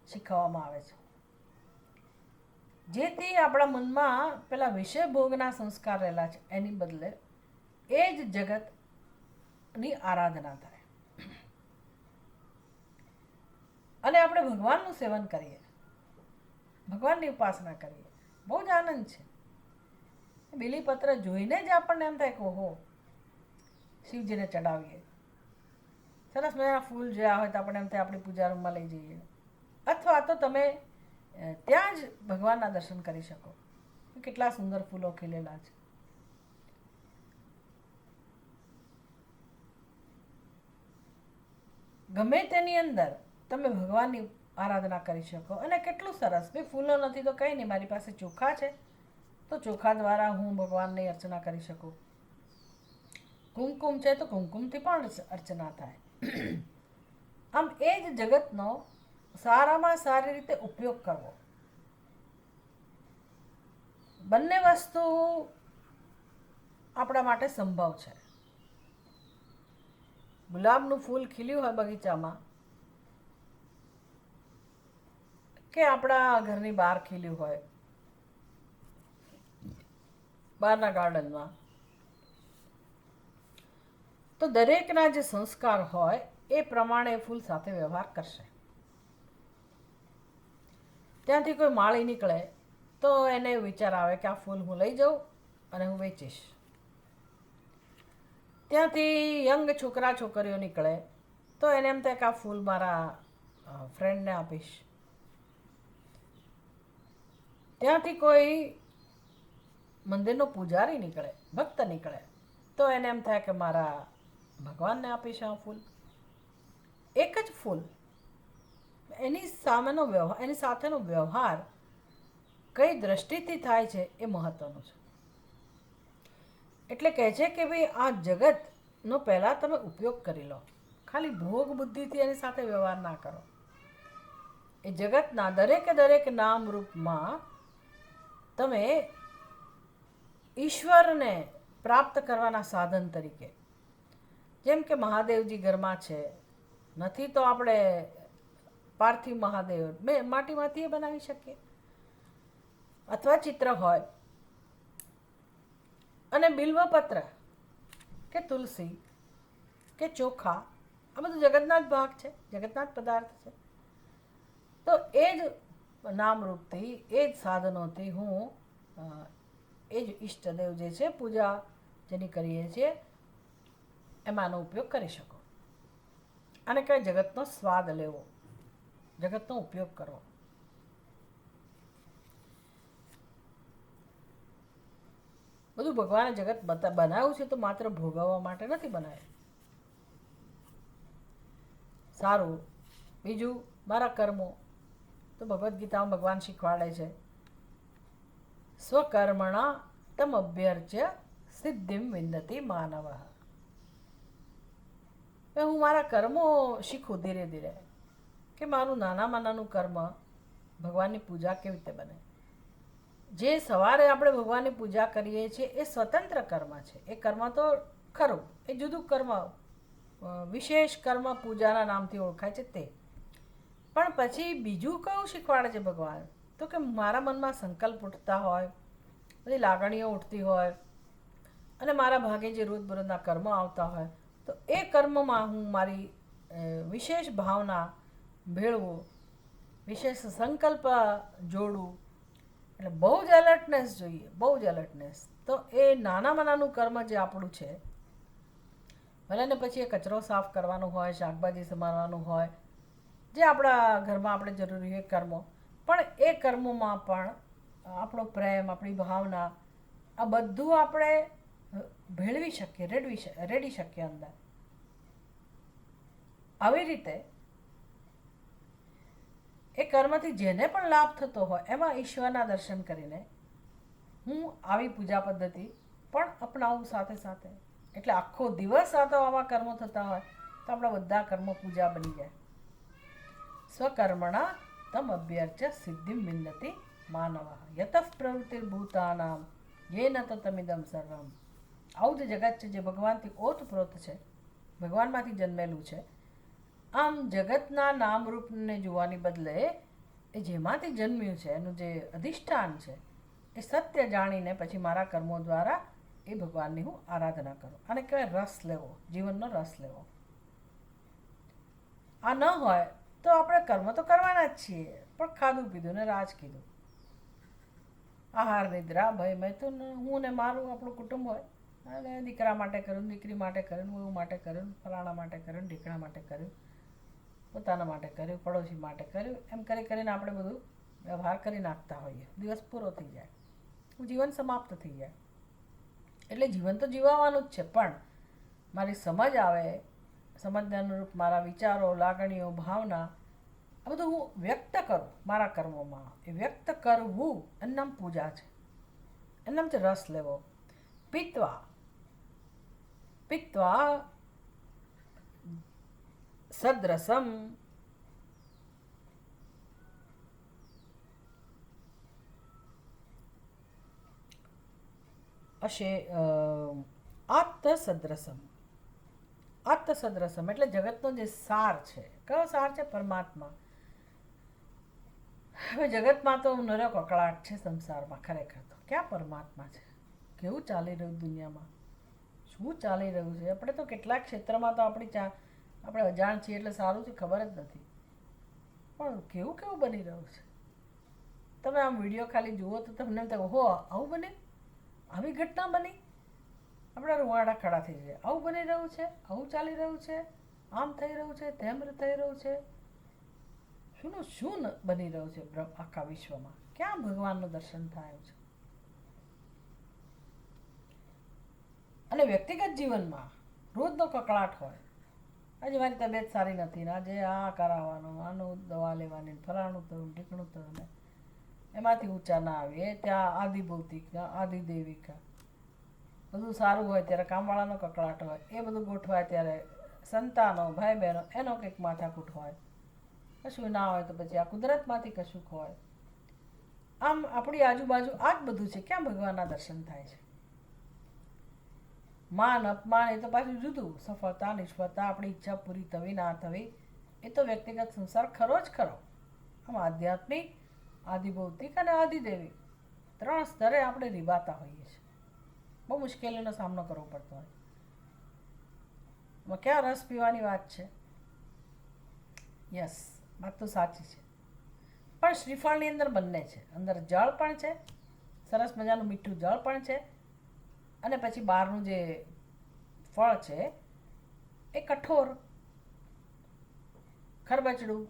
શીખવવામાં આવે છે. જેથી આપણા મનમાં પેલા વિષય ભોગના સંસ્કાર રહેલા છે એની બદલે એ જ જગતની આરાધના થાય, અને આપણે ભગવાનનું સેવન કરીએ, ભગવાનની ઉપાસના કરીએ. બહુ જ આનંદ છે. બીલીપત્ર જોઈને જ આપણને એમ થાય કે ઓહો, શિવજીને ચડાવીએ. સરસ મજાના ફૂલ જોયા હોય તો આપણે એમ થાય આપણી પૂજા રૂમમાં લઈ જઈએ, અથવા તો તમે ત્યાં જ ભગવાનના દર્શન કરી શકો. કેટલા સુંદર ફૂલો ખીલેલા છે. ગમે તેની અંદર તમે ભગવાનની આરાધના કરી શકો. અને કેટલું સરસ, ભાઈ ફૂલો નથી તો કંઈ નહીં, મારી પાસે ચોખા છે તો ચોખા દ્વારા હું ભગવાનની અર્ચના કરી શકું. કુમકુમ છે તો કુમકુમથી પણ અર્ચના થાય. આમ એ જ જગતનો સારામાં સારી રીતે ઉપયોગ કરવો. બંને વસ્તુ આપણા માટે સંભવ છે. ગુલાબનું ફૂલ ખીલ્યું હોય બગીચામાં, કે આપણા ઘરની બહાર ખીલ્યું હોય, બહારના ગાર્ડનમાં, તો દરેકના જે સંસ્કાર હોય એ પ્રમાણે એ ફૂલ સાથે વ્યવહાર કરશે. ત્યાંથી કોઈ માળી નીકળે તો એને વિચાર આવે કે આ ફૂલ હું લઈ જાઉં અને હું વેચીશ. ત્યાંથી યંગ છોકરા છોકરીઓ નીકળે તો એને એમ થાય કે આ ફૂલ મારા ફ્રેન્ડને આપીશ. ત્યાંથી કોઈ મંદિરનો પૂજારી નીકળે, ભક્ત નીકળે તો એને એમ થાય કે મારા ભગવાનને આપીશ આ ફૂલ. એક જ ફૂલ, એની સામેનો વ્યવહાર, એની સાથેનો વ્યવહાર કઈ દ્રષ્ટિથી થાય છે એ મહત્વનું છે. એટલે કહે છે કે ભાઈ આ જગતનો પહેલાં તમે ઉપયોગ કરી લો, ખાલી ભોગ બુદ્ધિથી એની સાથે વ્યવહાર ના કરો. એ જગતના દરેકે દરેક નામ રૂપમાં તમે ઈશ્વરને પ્રાપ્ત કરવાના સાધન તરીકે, જેમ કે મહાદેવજી ઘરમાં છે, નથી તો આપણે પાર્થિવ મહાદેવ માટીમાંથી એ બનાવી શકીએ, અથવા ચિત્ર હોય, અને બિલ્વપત્ર કે તુલસી કે ચોખા, આ બધું જગતના જ ભાગ છે, જગતના જ પદાર્થ છે. તો એ જ નામરૂપથી, એ જ સાધનોથી હું એ જ ઈષ્ટદેવ જે છે, પૂજા જેની કરીએ છીએ, એમાંનો ઉપયોગ કરી શકો. અને કહેવાય જગતનો સ્વાદ લેવો, જગતનો ઉપયોગ કરવો. બધું ભગવાને જગત બનાવ્યું છે તો માત્ર ભોગવવા માટે નથી બનાવ્યું. સારું. બીજું, મારા કર્મો તો ભગવદ્ ગીતામાં ભગવાન શીખવાડે છે, સ્વકર્મણા તમ અભ્યર્ચ્ય સિદ્ધિમ વિંદતી માનવ. હું મારા કર્મો શીખું ધીરે ધીરે, કે મારું નાનામાં નાનું કર્મ ભગવાનની પૂજા કેવી રીતે બને. જે સવારે આપણે ભગવાનની પૂજા કરીએ છીએ એ સ્વતંત્ર કર્મ છે. એ કર્મ તો ખરું, એ જુદું કર્મ, વિશેષ કર્મ પૂજાના નામથી ઓળખાય છે તે. પણ પછી બીજું કયું શીખવાડે છે ભગવાન? તો કે મારા મનમાં સંકલ્પ ઉઠતા હોય, બધી લાગણીઓ ઉઠતી હોય, અને મારા ભાગે જે રોજબરોજના કર્મો આવતા હોય, તો એ કર્મમાં હું મારી વિશેષ ભાવના ભેળવું, વિશેષ સંકલ્પ જોડું. એટલે બહુ જ એલર્ટનેસ જોઈએ, બહુ જ એલર્ટનેસ. તો એ નાનામાં નાનું કર્મ જે આપણું છે, ભલે ને પછી એ કચરો સાફ કરવાનો હોય, શાકભાજી સમારવાનું હોય, જે આપણા ઘરમાં આપણે જરૂરી હોય કર્મો, પણ એ કર્મોમાં પણ આપણો પ્રેમ, આપણી ભાવના, આ બધું આપણે ભેળવી શકીએ, રેડી શકીએ અંદર. આવી રીતે એ કર્મથી જેને પણ લાભ થતો હોય એમાં ઈશ્વરના દર્શન કરીને હું આવી પૂજા પદ્ધતિ પણ અપનાવું સાથે સાથે. એટલે આખો દિવસ આ તો આવા કર્મો થતા હોય તો આપણા બધા કર્મો પૂજા બની જાય. સ્વકર્મણા તમ અભ્યર્ચ્ય સિદ્ધિમ વિંદતિ માનવ યતઃ પ્રવૃત્તિર્ભૂતાનામ યેન તમિદમ સર્વમ. આવું જ જગત છે જે ભગવાનથી ઓતપ્રોત છે, ભગવાનમાંથી જન્મેલું છે. આમ જગતના નામરૂપને જોવાની બદલે એ જેમાંથી જન્મ્યું છે, એનું જે અધિષ્ઠાન છે, એ સત્ય જાણીને પછી મારા કર્મો દ્વારા એ ભગવાનની હું આરાધના કરું. આને કહેવાય રસ લેવો, જીવનનો રસ લેવો. આ ન હોય તો આપણે કર્મ તો કરવાના જ છીએ, પણ ખાધું પીધું ને રાજ કીધું, આહાર નિદ્રા ભય મૈથુન, હું ને મારું આપણું કુટુંબ હોય, અને દીકરા માટે કર્યું, દીકરી માટે કર્યું, વહુ માટે કર્યું, ફલાણા માટે કર્યું, ઢીકણા માટે કર્યું, પોતાના માટે કર્યું, પડોશી માટે કર્યું, એમ કરી કરીને આપણે બધું વ્યવહાર કરી નાખતા હોઈએ. દિવસ પૂરો થઈ જાય, જીવન સમાપ્ત થઈ જાય. એટલે જીવન તો જીવવાનું જ છે, પણ મારી સમજ આવે, સમજને અનુરૂપ મારા વિચારો, લાગણીઓ, ભાવના, આ બધું હું વ્યક્ત કરું મારા કર્મોમાં. એ વ્યક્ત કરવું એનું નામ પૂજા છે, એનું નામ છે રસ લેવો. પીત્વા પીત્વા સદ્રસમ આત્તસદ્રસમ. આત્તસદ્રસમ એટલે જગતનો જે સાર છે. કયો સાર છે? પરમાત્મા. હવે જગતમાં તો નરો કકળાટ છે સંસારમાં. ખરેખર તો ક્યાં પરમાત્મા છે? કેવું ચાલી રહ્યું દુનિયામાં, શું ચાલી રહ્યું છે? આપણે તો કેટલાક ક્ષેત્રમાં તો આપણે અજાણ છીએ એટલે સારું છે, ખબર જ નથી. પણ કેવું કેવું બની રહ્યું છે. તમે આમ વિડીયો ખાલી જુઓ તો તમને એમ થાય, ઓહો આવું બને. આવી ઘટના બની, આપણા રૂવાડા ખડા થઈ જાય. આવું બની રહ્યું છે, આવું ચાલી રહ્યું છે, આમ થઈ રહ્યું છે, તેમ થઈ રહ્યું છે. શુંનું શું બની રહ્યું છે આખા વિશ્વમાં? ક્યાં ભગવાનનું દર્શન થાય છે? અને વ્યક્તિગત જીવનમાં રોજનો કકળાટ હોય, આજે મારી તબિયત સારી નથી ને આજે આ કરાવવાનું, આનું દવા લેવાની, ફલાણું થયું, ઢીકણું થયું ને એમાંથી ઊંચા ના આવે. એ ત્યાં આદિભૌતિક, આદિદૈવિક, બધું સારું હોય ત્યારે કામવાળાનો કકળાટ હોય, એ બધું ગોઠવાય ત્યારે સંતાનો, ભાઈ બહેનો, એનો કંઈક માથાકૂટ હોય. કશું ના હોય તો પછી આ કુદરતમાંથી કશુંક હોય. આમ આપણી આજુબાજુ આ જ બધું છે. ક્યાં ભગવાનના દર્શન થાય છે? માન અપમાન એ તો પાછું જુદું. સફળતા નિષ્ફળતા, આપણી ઈચ્છા પૂરી થવી ના થવી, એ તો વ્યક્તિગત સંસાર ખરો જ ખરો. આમ આધ્યાત્મિક, આદિભૌતિક અને આદિદેવી ત્રણ સ્તરે આપણે રીબાતા હોઈએ છીએ. બહુ મુશ્કેલીનો સામનો કરવો પડતો હોય. એમાં ક્યાં રસ પીવાની વાત છે? યસ, વાત તો સાચી છે. પણ શ્રીફળની અંદર બંને છે. અંદર જળ પણ છે, સરસ મજાનું મીઠું જળ પણ છે, અને પછી બહારનું જે ફળ છે એ કઠોર, ખરબચડું,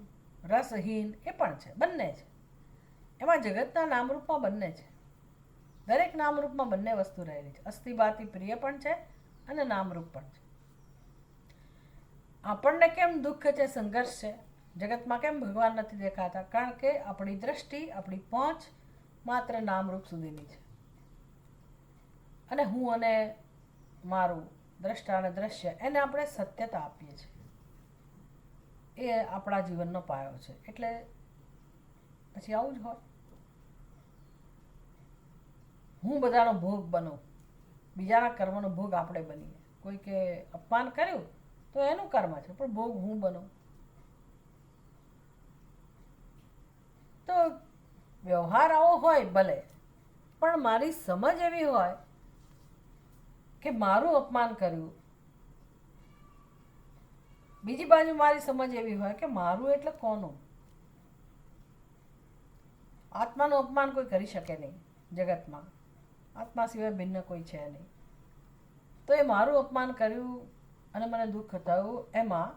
રસહીન એ પણ છે. બંને છે. એમાં જગતના નામરૂપમાં બંને છે. દરેક નામરૂપમાં બંને વસ્તુ રહેલી છે. અસ્થિભાતિ પ્રિય પણ છે અને નામરૂપ પણ છે. આપણને કેમ દુઃખ છે, સંઘર્ષ છે, જગતમાં કેમ ભગવાન નથી દેખાતા? કારણ કે આપણી દ્રષ્ટિ, આપણી પહોંચ માત્ર નામરૂપ સુધીની છે. અને હું અને મારું, દ્રષ્ટા અને દ્રશ્ય, એને આપણે સત્યતા આપીએ છીએ. એ આપણા જીવનનો પાયો છે. એટલે પછી આવું જ હોય. હું બધાનો ભોગ બનું, બીજાના કર્મનો ભોગ આપણે બનીએ. કોઈ કે અપમાન કર્યું તો એનું કર્મ છે, પણ ભોગ હું બનું. તો વ્યવહાર આવો હોય ભલે, પણ મારી સમજ એવી હોય કે મારું અપમાન કર્યું, બીજી બાજુ મારી સમજ એવી હોય કે મારું એટલે કોનું? આત્માનું અપમાન કોઈ કરી શકે નહીં જગતમાં. આત્મા સિવાય ભિન્ન કોઈ છે નહીં. તો એ મારું અપમાન કર્યું અને મને દુઃખ થયું, એમાં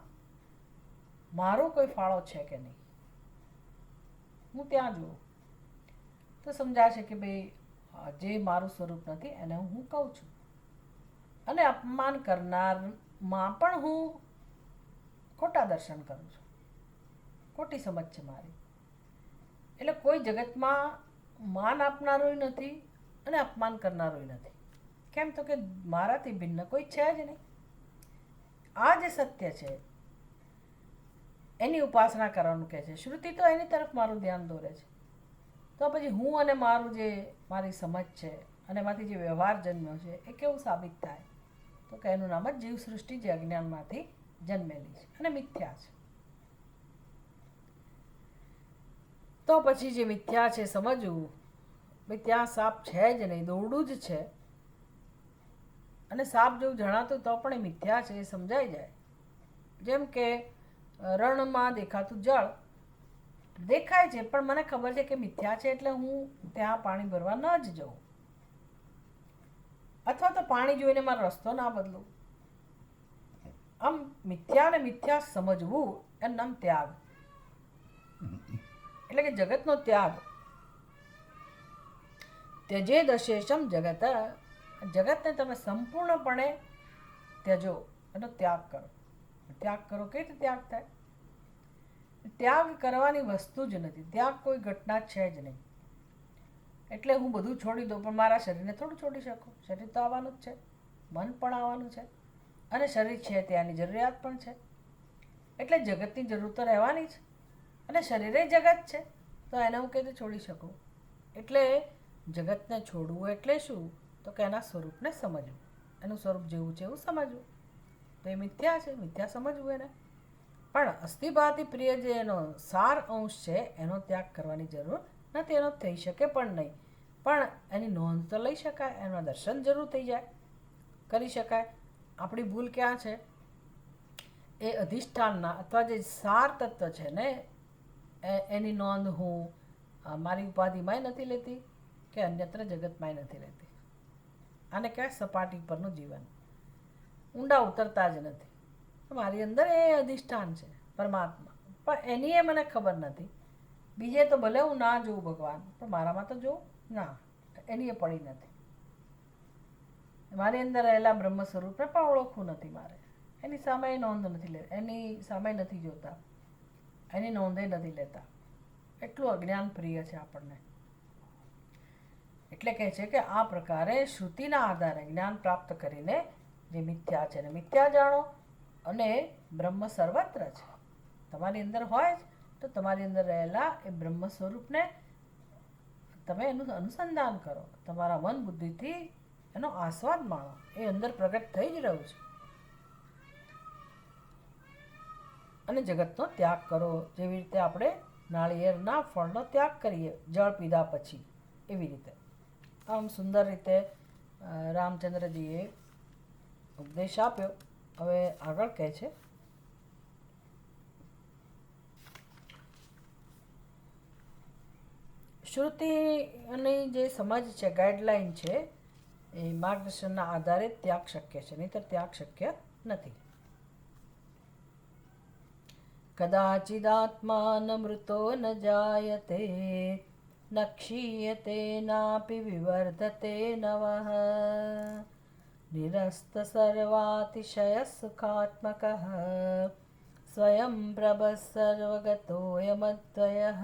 મારો કોઈ ફાળો છે કે નહીં? હું ત્યાં જોઉં તો સમજાશે કે ભાઈ જે મારું સ્વરૂપ નથી એને હું કહું છું. અને અપમાન કરનારમાં પણ હું ખોટા દર્શન કરું છું. ખોટી સમજ છે મારી. એટલે કોઈ જગતમાં માન આપનારોય નથી અને અપમાન કરનારોય નથી. કેમ? તો કે મારાથી ભિન્ન કોઈ છે જ નહીં. આ જે સત્ય છે એની ઉપાસના કરવાનું કહે છે શ્રુતિ. તો એની તરફ મારું ધ્યાન દોરે છે. તો પછી હું અને મારું જે મારી સમજ છે અને એમાંથી જે વ્યવહાર જન્મ્યો છે એ કેવું સાબિત થાય? તો કે એનું નામ જ જીવ સૃષ્ટિ, જે અજ્ઞાનમાંથી જન્મેલી છે અને મિથ્યા છે. તો પછી જે મિથ્યા છે સમજવું, ભાઈ ત્યાં સાપ છે જ નહીં, દોરડું જ છે, અને સાપ જેવું જણાતું તો પણ એ મિથ્યા છે એ સમજાઈ જાય. જેમ કે રણમાં દેખાતું જળ દેખાય છે, પણ મને ખબર છે કે મિથ્યા છે, એટલે હું ત્યાં પાણી ભરવા ન જ જઉં. અથવા તો પાણી જોઈને મારો રસ્તો ના બદલું. આમ મિથ્યાને મિથ્યા સમજવું એનું નામ ત્યાગ. એટલે કે જગતનો ત્યાગ. ત્યજેદ અશેષમ જગત. જગતને તમે સંપૂર્ણપણે ત્યજો, એનો ત્યાગ કરો. ત્યાગ કરો, કઈ રીતે ત્યાગ થાય? ત્યાગ કરવાની વસ્તુ જ નથી. ત્યાગ કોઈ ઘટના છે જ નહીં. એટલે હું બધું છોડી દઉં, પણ મારા શરીરને થોડું છોડી શકું? શરીર તો આવવાનું જ છે, મન પણ આવવાનું છે, અને શરીર છે ત્યાંની જરૂરિયાત પણ છે. એટલે જગતની જરૂર તો રહેવાની જ, અને શરીરે જગત છે, તો એને હું કઈ રીતે છોડી શકું? એટલે જગતને છોડવું એટલે શું? તો કે એના સ્વરૂપને સમજવું, એનું સ્વરૂપ જેવું છે એવું સમજવું. તો એ મિથ્યા છે, મિથ્યા સમજવું એને. પણ અસ્થિભાતિ પ્રિય જે એનો સાર અંશ છે એનો ત્યાગ કરવાની જરૂર નથી. એનો થઈ શકે પણ નહીં, પણ એની નોંધ તો લઈ શકાય, એના દર્શન જરૂર થઈ જાય, કરી શકાય. આપણી ભૂલ ક્યાં છે? એ અધિષ્ઠાનના અથવા જે સાર તત્વ છે ને એની નોંધ હું મારી ઉપાધિમાંય નથી લેતી કે અન્યત્ર જગતમાંય નથી લેતી. આને કહેવાય સપાટી પરનું જીવન. ઊંડા ઉતરતા જ નથી. મારી અંદર એ અધિષ્ઠાન છે પરમાત્મા, પણ એની એ મને ખબર નથી. બીજે તો ભલે હું ના જોઉં ભગવાન, પણ મારામાં તો જોઉં ના, એની એ પડી નથી. મારી અંદર રહેલા બ્રહ્મ સ્વરૂપને પણ ઓળખવું નથી મારે. એની સામે નોંધ નથી લેતા, એની સામે નથી જોતા, એની નોંધે નથી લેતા. એટલું અજ્ઞાન પ્રિય છે આપણને. એટલે કહે છે કે આ પ્રકારે શ્રુતિના આધારે જ્ઞાન પ્રાપ્ત કરીને જે મિથ્યા છે ને મિથ્યા જાણો, અને બ્રહ્મ સર્વત્ર છે. તમારી અંદર હોય જ તો તમારી અંદર રહેલા એ બ્રહ્મ સ્વરૂપને તમે એનું અનુસંધાન કરો, તમારા મન બુદ્ધિથી એનો આસ્વાદ માણો. એ અંદર પ્રગટ થઈ જ રહ્યું છે. અને જગતનો ત્યાગ કરો, જેવી રીતે આપણે નાળિયેરના ફળનો ત્યાગ કરીએ જળ પીધા પછી, એવી રીતે. આમ સુંદર રીતે રામચંદ્રજીએ ઉપદેશ આપ્યો. હવે આગળ કહે છે, શ્રુતિની જે સમજ છે, ગાઈડલાઈન છે, એ માર્ગદર્શનના આધારે ત્યાગ શક્ય છે, નહીંતર ત્યાગ શક્ય નથી. કદાચિદાત્મા ન મૃતો ન જાયતે ન ક્ષીયતે નાપી વિવર્ધતે નવઃ નિરસ્ત સર્વાતિશય સુખાત્મકઃ સ્વયં પ્રભ સર્વગતોયમદ્વયઃ.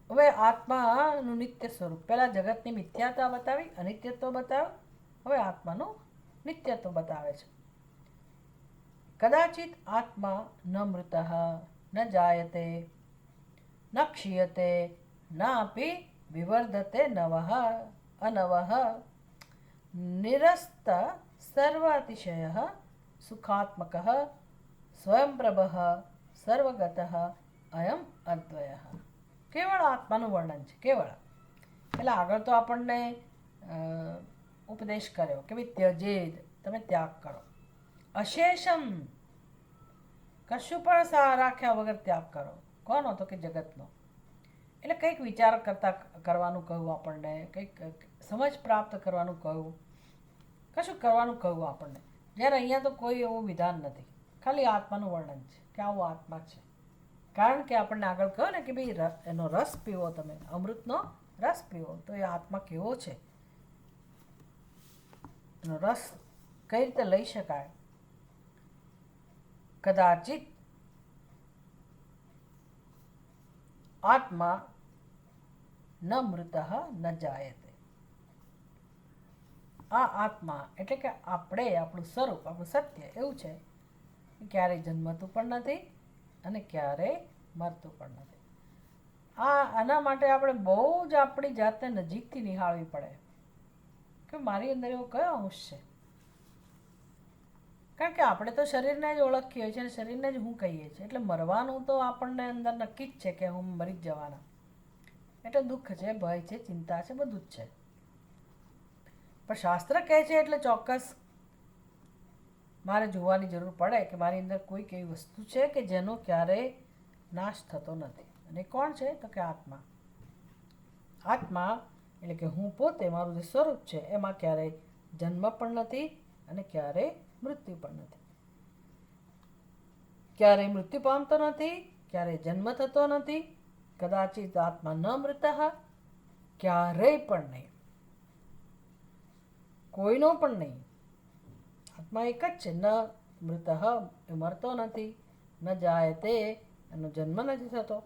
હવે આત્માનું નિત્ય સ્વરૂપ, પહેલા જગતની મિથ્યાતા બતાવી, અનિત્યત્વ બતાવ્યું. હવે આત્માનું નિત્યત્વ બતાવે છે. કદાચિત આત્મા ન મૃત ન જાયતે ન ક્ષીયતે નાપી વિવર્ધતે નવઃ અનવઃ નિરસ્ત સર્વાતિશય સુખાત્મકઃ સ્વયંપ્રભઃ સર્વગતઃ અયમ અદ્વયઃ. કેવળ આત્માનું વર્ણન છે, કેવળ. એટલે આગળ તો આપણને ઉપદેશ કર્યો કે ભાઈ ત્યજેદ, તમે ત્યાગ કરો. અશેષમ, કશું પણ રાખ્યા વગર ત્યાગ કરો. કોનો? તો કે જગતનો. એટલે કંઈક વિચાર કરવાનું કહ્યું આપણને, કંઈક સમજ પ્રાપ્ત કરવાનું કહ્યું, કશું કરવાનું કહ્યું આપણને. જ્યારે અહીંયા તો કોઈ એવું વિધાન નથી, ખાલી આત્માનું વર્ણન છે કે આવો આત્મા છે. કારણ કે આપણને આગળ કહ્યું ને કે ભાઈ એનો રસ પીવો, તમે અમૃતનો રસ પીવો. તો એ આત્મા કેવો છે, એનો રસ કઈ રીતે લઈ શકાય. કદાચિત આત્મા ન મૃત ન જાયતે. આ આત્મા એટલે કે આપણે, આપણું સ્વરૂપ, આપણું સત્ય એવું છે કે ક્યારેય જન્મતું પણ નથી અને ક્યારેય મરતું પણ નથી. આના માટે આપણે બહુ જ આપણી જાતને નજીકથી નિહાળવી પડે કે મારી અંદર એવો કયો અંશ છે. કારણ કે આપણે તો શરીરને જ ઓળખીએ છીએ અને શરીરને જ હું કહીએ છીએ. એટલે મરવાનું તો આપણને અંદર નક્કી જ છે કે હું મરી જ જવાના. એટલે દુઃખ છે, ભય છે, ચિંતા છે, બધું જ છે. પણ શાસ્ત્ર કહે છે એટલે ચોક્કસ મારે જોવાની જરૂર પડે કે મારી અંદર કોઈક એવી વસ્તુ છે કે જેનો ક્યારેય નાશ થતો નથી. અને કોણ છે? તો કે આત્મા. આત્મા એટલે કે હું પોતે, મારું જે સ્વરૂપ છે, એમાં ક્યારેય જન્મ પણ નથી અને ક્યારેય મૃત્યુ પણ નથી. ક્યારેય મૃત્યુ પામતો નથી, ક્યારેય જન્મ થતો નથી. કદાચિત આત્મા ન મૃત, ક્યારેય પણ નહીં, કોઈનો પણ નહીં. આત્મા એક જ છે. ન મૃત, એ મરતો નથી. ન જાયતે, એનો જન્મ નથી થતો.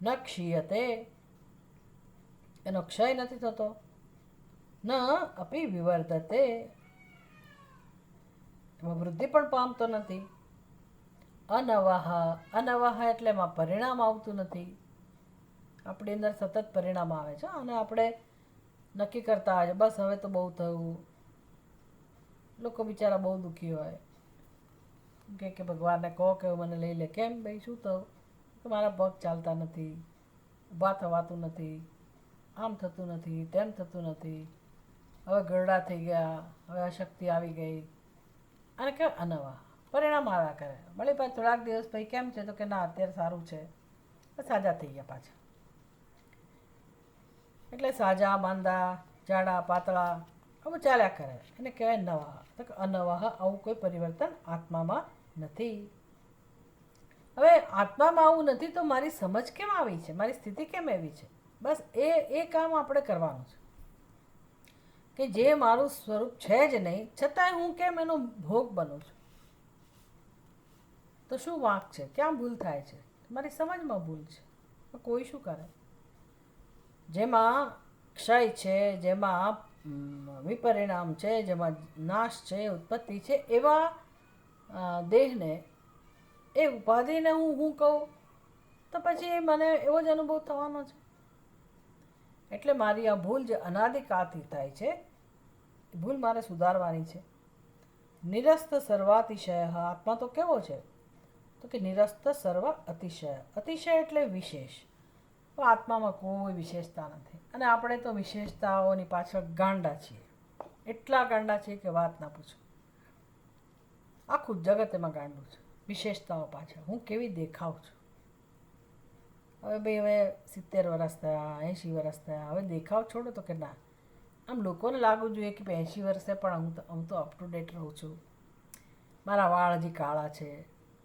ન ક્ષીયતે, એનો ક્ષય નથી થતો. ન અપી વિવર્ધતે, એમાં વૃદ્ધિ પણ પામતો નથી. અનવહ, અનવહ એટલે એમાં પરિણામ આવતું નથી. આપણી અંદર સતત પરિણામ આવે છે અને આપણે નક્કી કરતા હોય બસ હવે તો બહુ થયું. લોકો બિચારા બહુ દુઃખી હોય કે ભગવાનને કહો કે મને લઈ લે. કેમ ભાઈ, શું થયું? કે મારા પગ ચાલતા નથી, ઊભા થવાતું નથી, આમ થતું નથી, તેમ થતું નથી, હવે ગરડા થઈ ગયા, હવે અશક્તિ આવી ગઈ. અને કેવું અનવા પરિણામ આવ્યા કરે. ભલે ભાઈ થોડાક દિવસ પછી કેમ છે? તો કે ના અત્યારે સારું છે, સાજા થઈ ગયા પાછા. એટલે સાજા માંદા જાડા પાતળા આવું ચાલ્યા કરે, એને કહેવાય નવાહ. તો કે અનવાહ, આવું કોઈ પરિવર્તન આત્મામાં નથી. હવે આત્મામાં આવું નથી તો મારી સમજ કેમ આવી છે, મારી સ્થિતિ કેમ એવી છે? બસ એ કામ આપણે કરવાનું છે કે જે મારું સ્વરૂપ છે જ નહીં, છતાંય હું કેમ એનો ભોગ બનું છું? તો શું વાંક છે, ક્યાં ભૂલ થાય છે? મારી સમજમાં ભૂલ છે. કોઈ શું કરે? જેમાં ક્ષય છે, જેમાં વિપરિણામ છે, જેમાં નાશ છે, ઉત્પત્તિ છે, એવા દેહને, એ ઉપાધિને હું કહું તો પછી મને એવો જ અનુભવ થવાનો છે. એટલે મારી આ ભૂલ જે અનાદિકાળથી થાય છે, એ ભૂલ મારે સુધારવાની છે. નિરસ્ત સર્વાતિશય, આત્મા તો કેવો છે? તો કે નિરસ્ત સર્વ અતિશય. અતિશય એટલે વિશેષ. તો આત્મામાં કોઈ વિશેષતા નથી. અને આપણે તો વિશેષતાઓની પાછળ ગાંડા છીએ. એટલા ગાંડા છીએ કે વાત ના પૂછો. આખું જગત એમાં ગાંડું છે, વિશેષતાઓ પાછળ. હું કેવી દેખાવ છું. હવે ભાઈ, હવે 70 વર્ષ થયા, 80 વર્ષ થયા, હવે દેખાવ છોડો તો કે ના, આમ લોકોને લાગવું જોઈએ કે 80 વર્ષે પણ હું તો અપ ટુ ડેટ રહું છું, મારા વાળ હજી કાળા છે,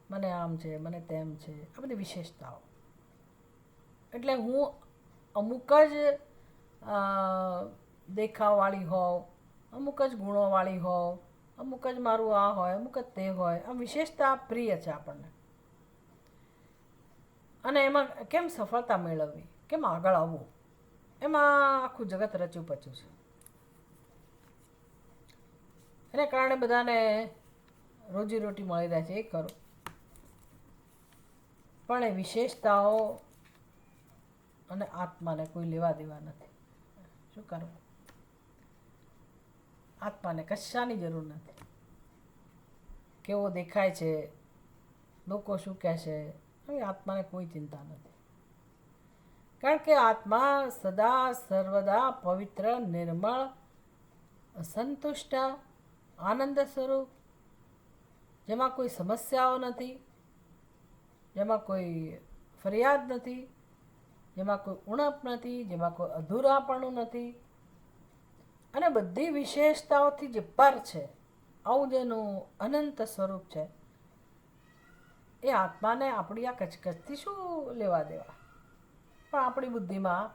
મને આમ છે, મને તેમ છે. આ બધી વિશેષતાઓ. એટલે હું અમુક જ દેખાવવાળી હોઉં, અમુક જ ગુણોવાળી હોઉં, અમુક જ મારું આ હોય, અમુક જ તે હોય. આ વિશેષતા પ્રિય છે આપણને. અને એમાં કેમ સફળતા મેળવવી, કેમ આગળ આવવું, એમાં આખું જગત રચ્યું પચ્યું છે. એને કારણે બધાને રોજીરોટી મળી રહે છે, એ ખરું. પણ એ વિશેષતાઓ અને આત્માને કોઈ લેવા દેવા નથી. શું કરવું? આત્માને કશાની જરૂર નથી. કેવો દેખાય છે, લોકો શું કહેશે, હવે આત્માને કોઈ ચિંતા નથી. કારણ કે આત્મા સદા સર્વદા પવિત્ર, નિર્મળ, સંતુષ્ટ, આનંદ સ્વરૂપ, જેમાં કોઈ સમસ્યાઓ નથી, જેમાં કોઈ ફરિયાદ નથી, જેમાં કોઈ ઉણપ નથી, જેમાં કોઈ અધૂરાપણું નથી, અને બધી વિશેષતાઓથી જે પર છે, આવું જેનું અનંત સ્વરૂપ છે, એ આત્માને આપણી આ કચકચથી શું લેવા દેવા? પણ આપણી બુદ્ધિમાં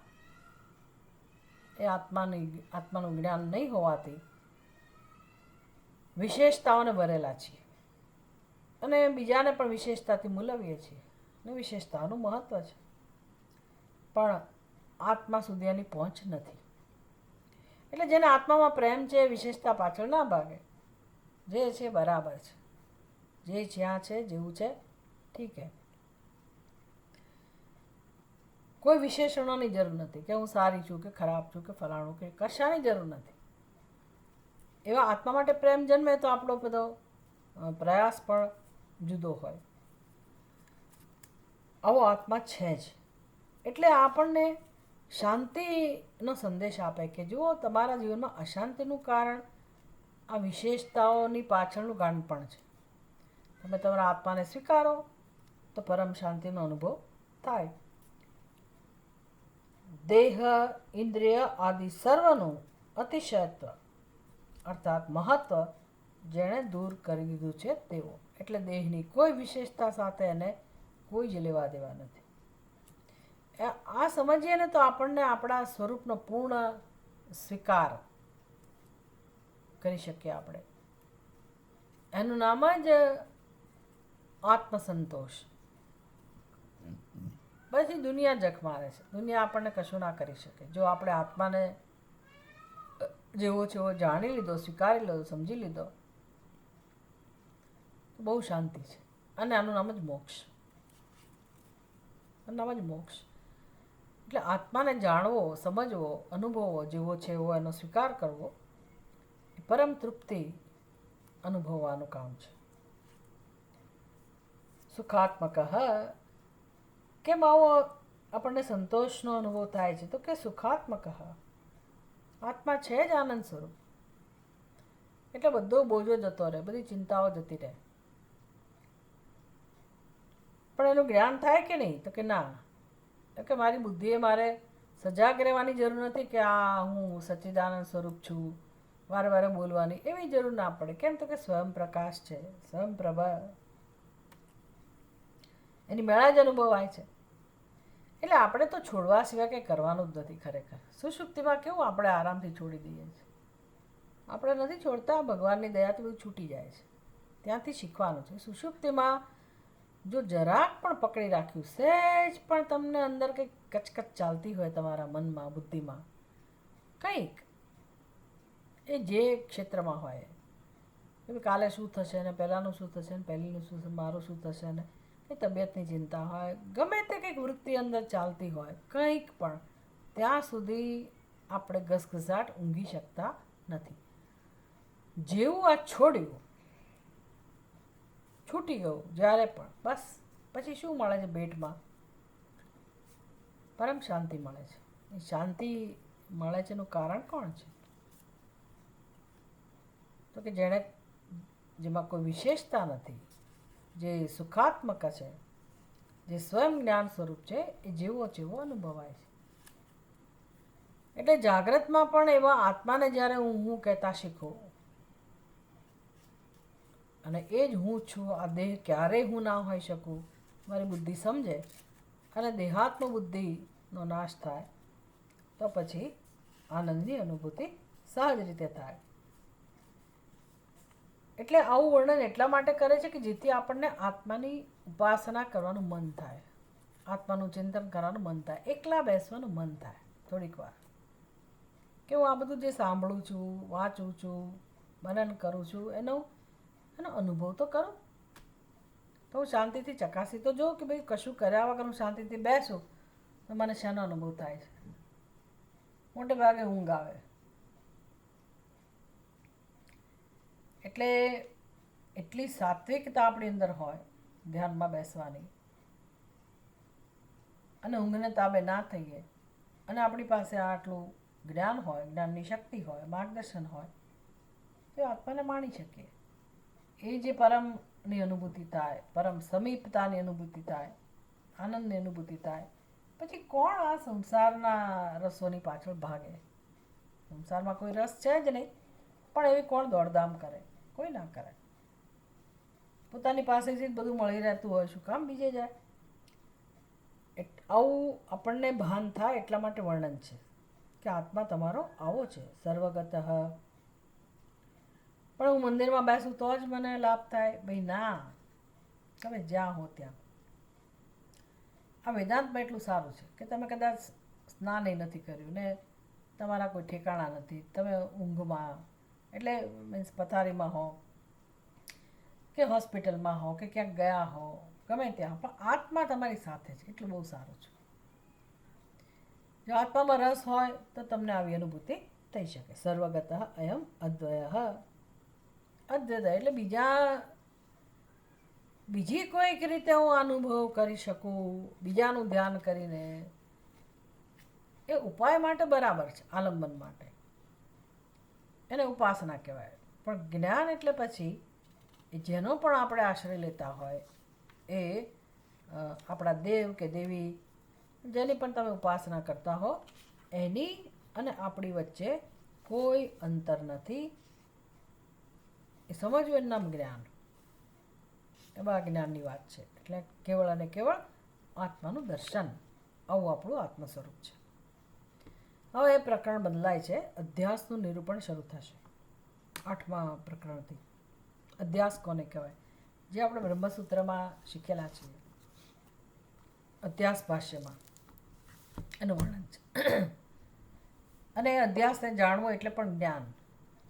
એ આત્માનું જ્ઞાન નહીં હોવાથી વિશેષતાઓને ભરેલા છીએ અને બીજાને પણ વિશેષતાથી મૂલવીએ છીએ. અને વિશેષતાઓનું મહત્ત્વ છે, પણ આત્મા સુધી એની પહોંચ નથી. એટલે જેને આત્મામાં પ્રેમ છે, વિશેષતા પાછળ ના ભાગે. જે છે બરાબર છે, જે જ્યાં છે, જેવું છે, ઠીક છે. કોઈ વિશેષણોની જરૂર નથી કે હું સારી છું કે ખરાબ છું કે ફલાણું, કે કશાની જરૂર નથી. એવા આત્મા માટે પ્રેમ જન્મે તો આપણો બધો પ્રયાસ પણ જુદો હોય. આવો આત્મા છે જ. એટલે આપણને શાંતિનો સંદેશ આપે કે જુઓ, તમારા જીવનમાં અશાંતિનું કારણ આ વિશેષતાઓની પાછળનું ગાંડપણ છે. તમે તમારા આત્માને સ્વીકારો તો પરમ શાંતિનો અનુભવ થાય. દેહ, ઇન્દ્રિય આદિ સર્વનું અતિશયત્વ અર્થાત મહત્વ જેણે દૂર કરી દીધું છે તેવો. એટલે દેહની કોઈ વિશેષતા સાથે એને કોઈ જ લેવા દેવા નથી. આ સમજીએ ને તો આપણને આપણા સ્વરૂપનો પૂર્ણ સ્વીકાર કરી શકીએ આપણે. એનું નામ જ આત્મસંતોષ. પછી દુનિયા જખ મારે છે, દુનિયા આપણને કશું ના કરી શકે. જો આપણે આત્માને જેવો છે એવો જાણી લીધો, સ્વીકારી લીધો, સમજી લીધો, તો બહુ શાંતિ છે. અને આનું નામ જ મોક્ષ. આનું નામ જ મોક્ષ. એટલે આત્માને જાણવો, સમજવો, અનુભવવો, જેવો છે એવો એનો સ્વીકાર કરવો, એ પરમ તૃપ્તિ અનુભવવાનું કામ છે. સુખાત્મક. કેમ આવો આપણને સંતોષનો અનુભવ થાય છે? તો કે સુખાત્મક. આત્મા છે જ આનંદ સ્વરૂપ. એટલે બધો બોજો જતો રહે, બધી ચિંતાઓ જતી રહે. પણ એનું જ્ઞાન થાય કે નહીં? તો કે ના, કે મારી બુદ્ધિએ મારે સજાગ રહેવાની જરૂર નથી કે આ હું સચ્ચિદાનંદ સ્વરૂપ છું, વારે વારે બોલવાની એવી જરૂર ના પડે. કેમ તો કે સ્વયં પ્રકાશ છે, સ્વયં પ્રભા, એની મેળા જ અનુભવાય છે. એટલે આપણે તો છોડવા સિવાય કંઈ કરવાનું જ નથી ખરેખર. સુષુપ્તિમાં કેવું આપણે આરામથી છોડી દઈએ છીએ, આપણે નથી છોડતા. ભગવાનની દયાથી બધું છૂટી જાય છે. ત્યાંથી શીખવાનું છે. સુષુપ્તિમાં જો જરાક પણ પકડી રાખ્યું, સહેજ પણ તમને અંદર કંઈક કચકચ ચાલતી હોય તમારા મનમાં, બુદ્ધિમાં કંઈક, એ જે ક્ષેત્રમાં હોય, કે કાલે શું થશે ને, પહેલાંનું શું થશે ને, પહેલીનું શું થશે, મારું શું થશે ને, એ તબિયતની ચિંતા હોય, ગમે તે કંઈક વૃત્તિ અંદર ચાલતી હોય, કંઈક પણ, ત્યાં સુધી આપણે ઘસઘસાટ ઊંઘી શકતા નથી. જેવું આ છોડ્યું, છૂટી ગયું જ્યારે પણ, બસ પછી શું મળે છે ભેટમાં? પરમ શાંતિ મળે છે. એ શાંતિ મળે છે એનું કારણ કોણ છે? તો કે જેણે, જેમાં કોઈ વિશેષતા નથી, જે સુખાત્મક છે, જે સ્વયં જ્ઞાન સ્વરૂપ છે, એ જેવો જેવો અનુભવાય છે. એટલે જાગ્રતમાં પણ એવા આત્માને જ્યારે હું કહેતા શીખું, અને એ જ હું છું, આ દેહ ક્યારેય હું ના હોઈ શકું, મારી બુદ્ધિ સમજે અને દેહાત્મ બુદ્ધિનો નાશ થાય, તો પછી આનંદની અનુભૂતિ સહજ રીતે થાય. એટલે આવું વર્ણન એટલા માટે કરે છે કે જેથી આપણને આત્માની ઉપાસના કરવાનું મન થાય, આત્માનું ચિંતન કરવાનું મન થાય, એકલા બેસવાનું મન થાય થોડીક વાર, કે હું આ બધું જે સાંભળું છું, વાંચું છું, મનન કરું છું, એનો અનુભવ તો કરું. તો હું શાંતિથી ચકાસી તો જોઉં કે ભાઈ કશું કર્યા વગર હું શાંતિથી બેસું તો મને શાનો અનુભવ થાય છે. મોટે ભાગે ઊંઘ આવે. એટલે એટલી સાત્વિકતા આપણી અંદર હોય ધ્યાનમાં બેસવાની, અને ઊંઘને તાબે ના થઈએ, અને આપણી પાસે આટલું જ્ઞાન હોય, જ્ઞાનની શક્તિ હોય, માર્ગદર્શન હોય, તો આત્માને માણી શકીએ. એ જે પરમની અનુભૂતિ થાય, પરમ સમીપતાની અનુભૂતિ થાય, આનંદની અનુભૂતિ થાય, પછી કોણ આ સંસારના રસોની પાછળ ભાગે? સંસારમાં કોઈ રસ છે જ નહીં, પણ એવી કોણ દોડધામ કરે? કોઈ ના કરે. પોતાની પાસેથી જ બધું મળી રહેતું હોય, શું કામ બીજે જાય? આવું આપણને ભાન થાય એટલા માટે વર્ણન છે કે આત્મા તમારો આવો છે, સર્વગત. પણ હું મંદિરમાં બેસું તો જ મને લાભ થાય? ભાઈ ના, તમે જ્યાં હો ત્યાં. આ વેદાંતમાં એટલું સારું છે કે તમે કદાચ સ્નાન નથી કર્યું ને, તમારા કોઈ ઠેકાણા નથી, તમે ઊંઘમાં, એટલે મીન્સ પથારીમાં હો કે હોસ્પિટલમાં હો કે ક્યાંક ગયા હો, ગમે ત્યાં, પણ આત્મા તમારી સાથે છે, એટલું બહુ સારું છે. જો આત્મામાં રસ હોય તો તમને આવી અનુભૂતિ થઈ શકે. સર્વગત અયમ અદ્વય. અદ્વય એટલે બીજી કોઈક રીતે હું અનુભવ કરી શકું બીજાનું ધ્યાન કરીને, એ ઉપાય માટે બરાબર છે, આલંબન માટે, એને ઉપાસના કહેવાય. પણ જ્ઞાન એટલે પછી એ જેનો પણ આપણે આશ્રય લેતા હોય, એ આપણા દેવ કે દેવી, જેની પણ તમે ઉપાસના કરતા હો, એની અને આપણી વચ્ચે કોઈ અંતર નથી. એ સમજવું એનું નામ જ્ઞાન. એવા જ્ઞાનની વાત છે. એટલે કેવળ અને કેવળ આત્માનું દર્શન, આવું આપણું આત્મ સ્વરૂપ છે. હવે એ પ્રકરણ બદલાય છે, અધ્યાસનું નિરૂપણ શરૂ થશે 8મા પ્રકરણથી. અધ્યાસ કોને કહેવાય? જે આપણે બ્રહ્મસૂત્રમાં શીખેલા છીએ, અધ્યાસ ભાષ્યમાં એનું વર્ણન છે. અને એ અધ્યાસને જાણવું એટલે પણ જ્ઞાન,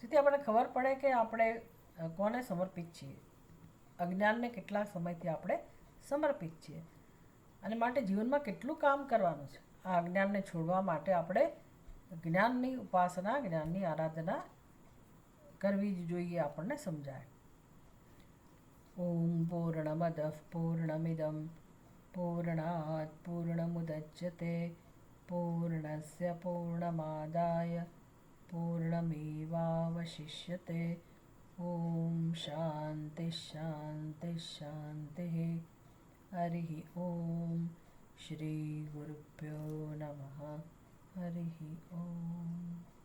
જેથી આપણને ખબર પડે કે આપણે કોને સમર્પિત છીએ, અજ્ઞાનને કેટલા સમયથી આપણે સમર્પિત છીએ, અને માટે જીવનમાં કેટલું કામ કરવાનું છે. આ અજ્ઞાનને છોડવા માટે આપણે જ્ઞાનની ઉપાસના, જ્ઞાનની આરાધના કરવી જ જોઈએ, આપણને સમજાય. ઓમ પૂર્ણમદ પૂર્ણમિદમ પૂર્ણાત પૂર્ણમુદચ્યતે પૂર્ણસ્ય પૂર્ણમાદાય પૂર્ણમેવાવશિષ્યતે. ઓમ શાંતિ શાંતિ શાંતિ. હરિ ઓમ શ્રી ગુરુભ્યો નમઃ. હરિ ઓમ.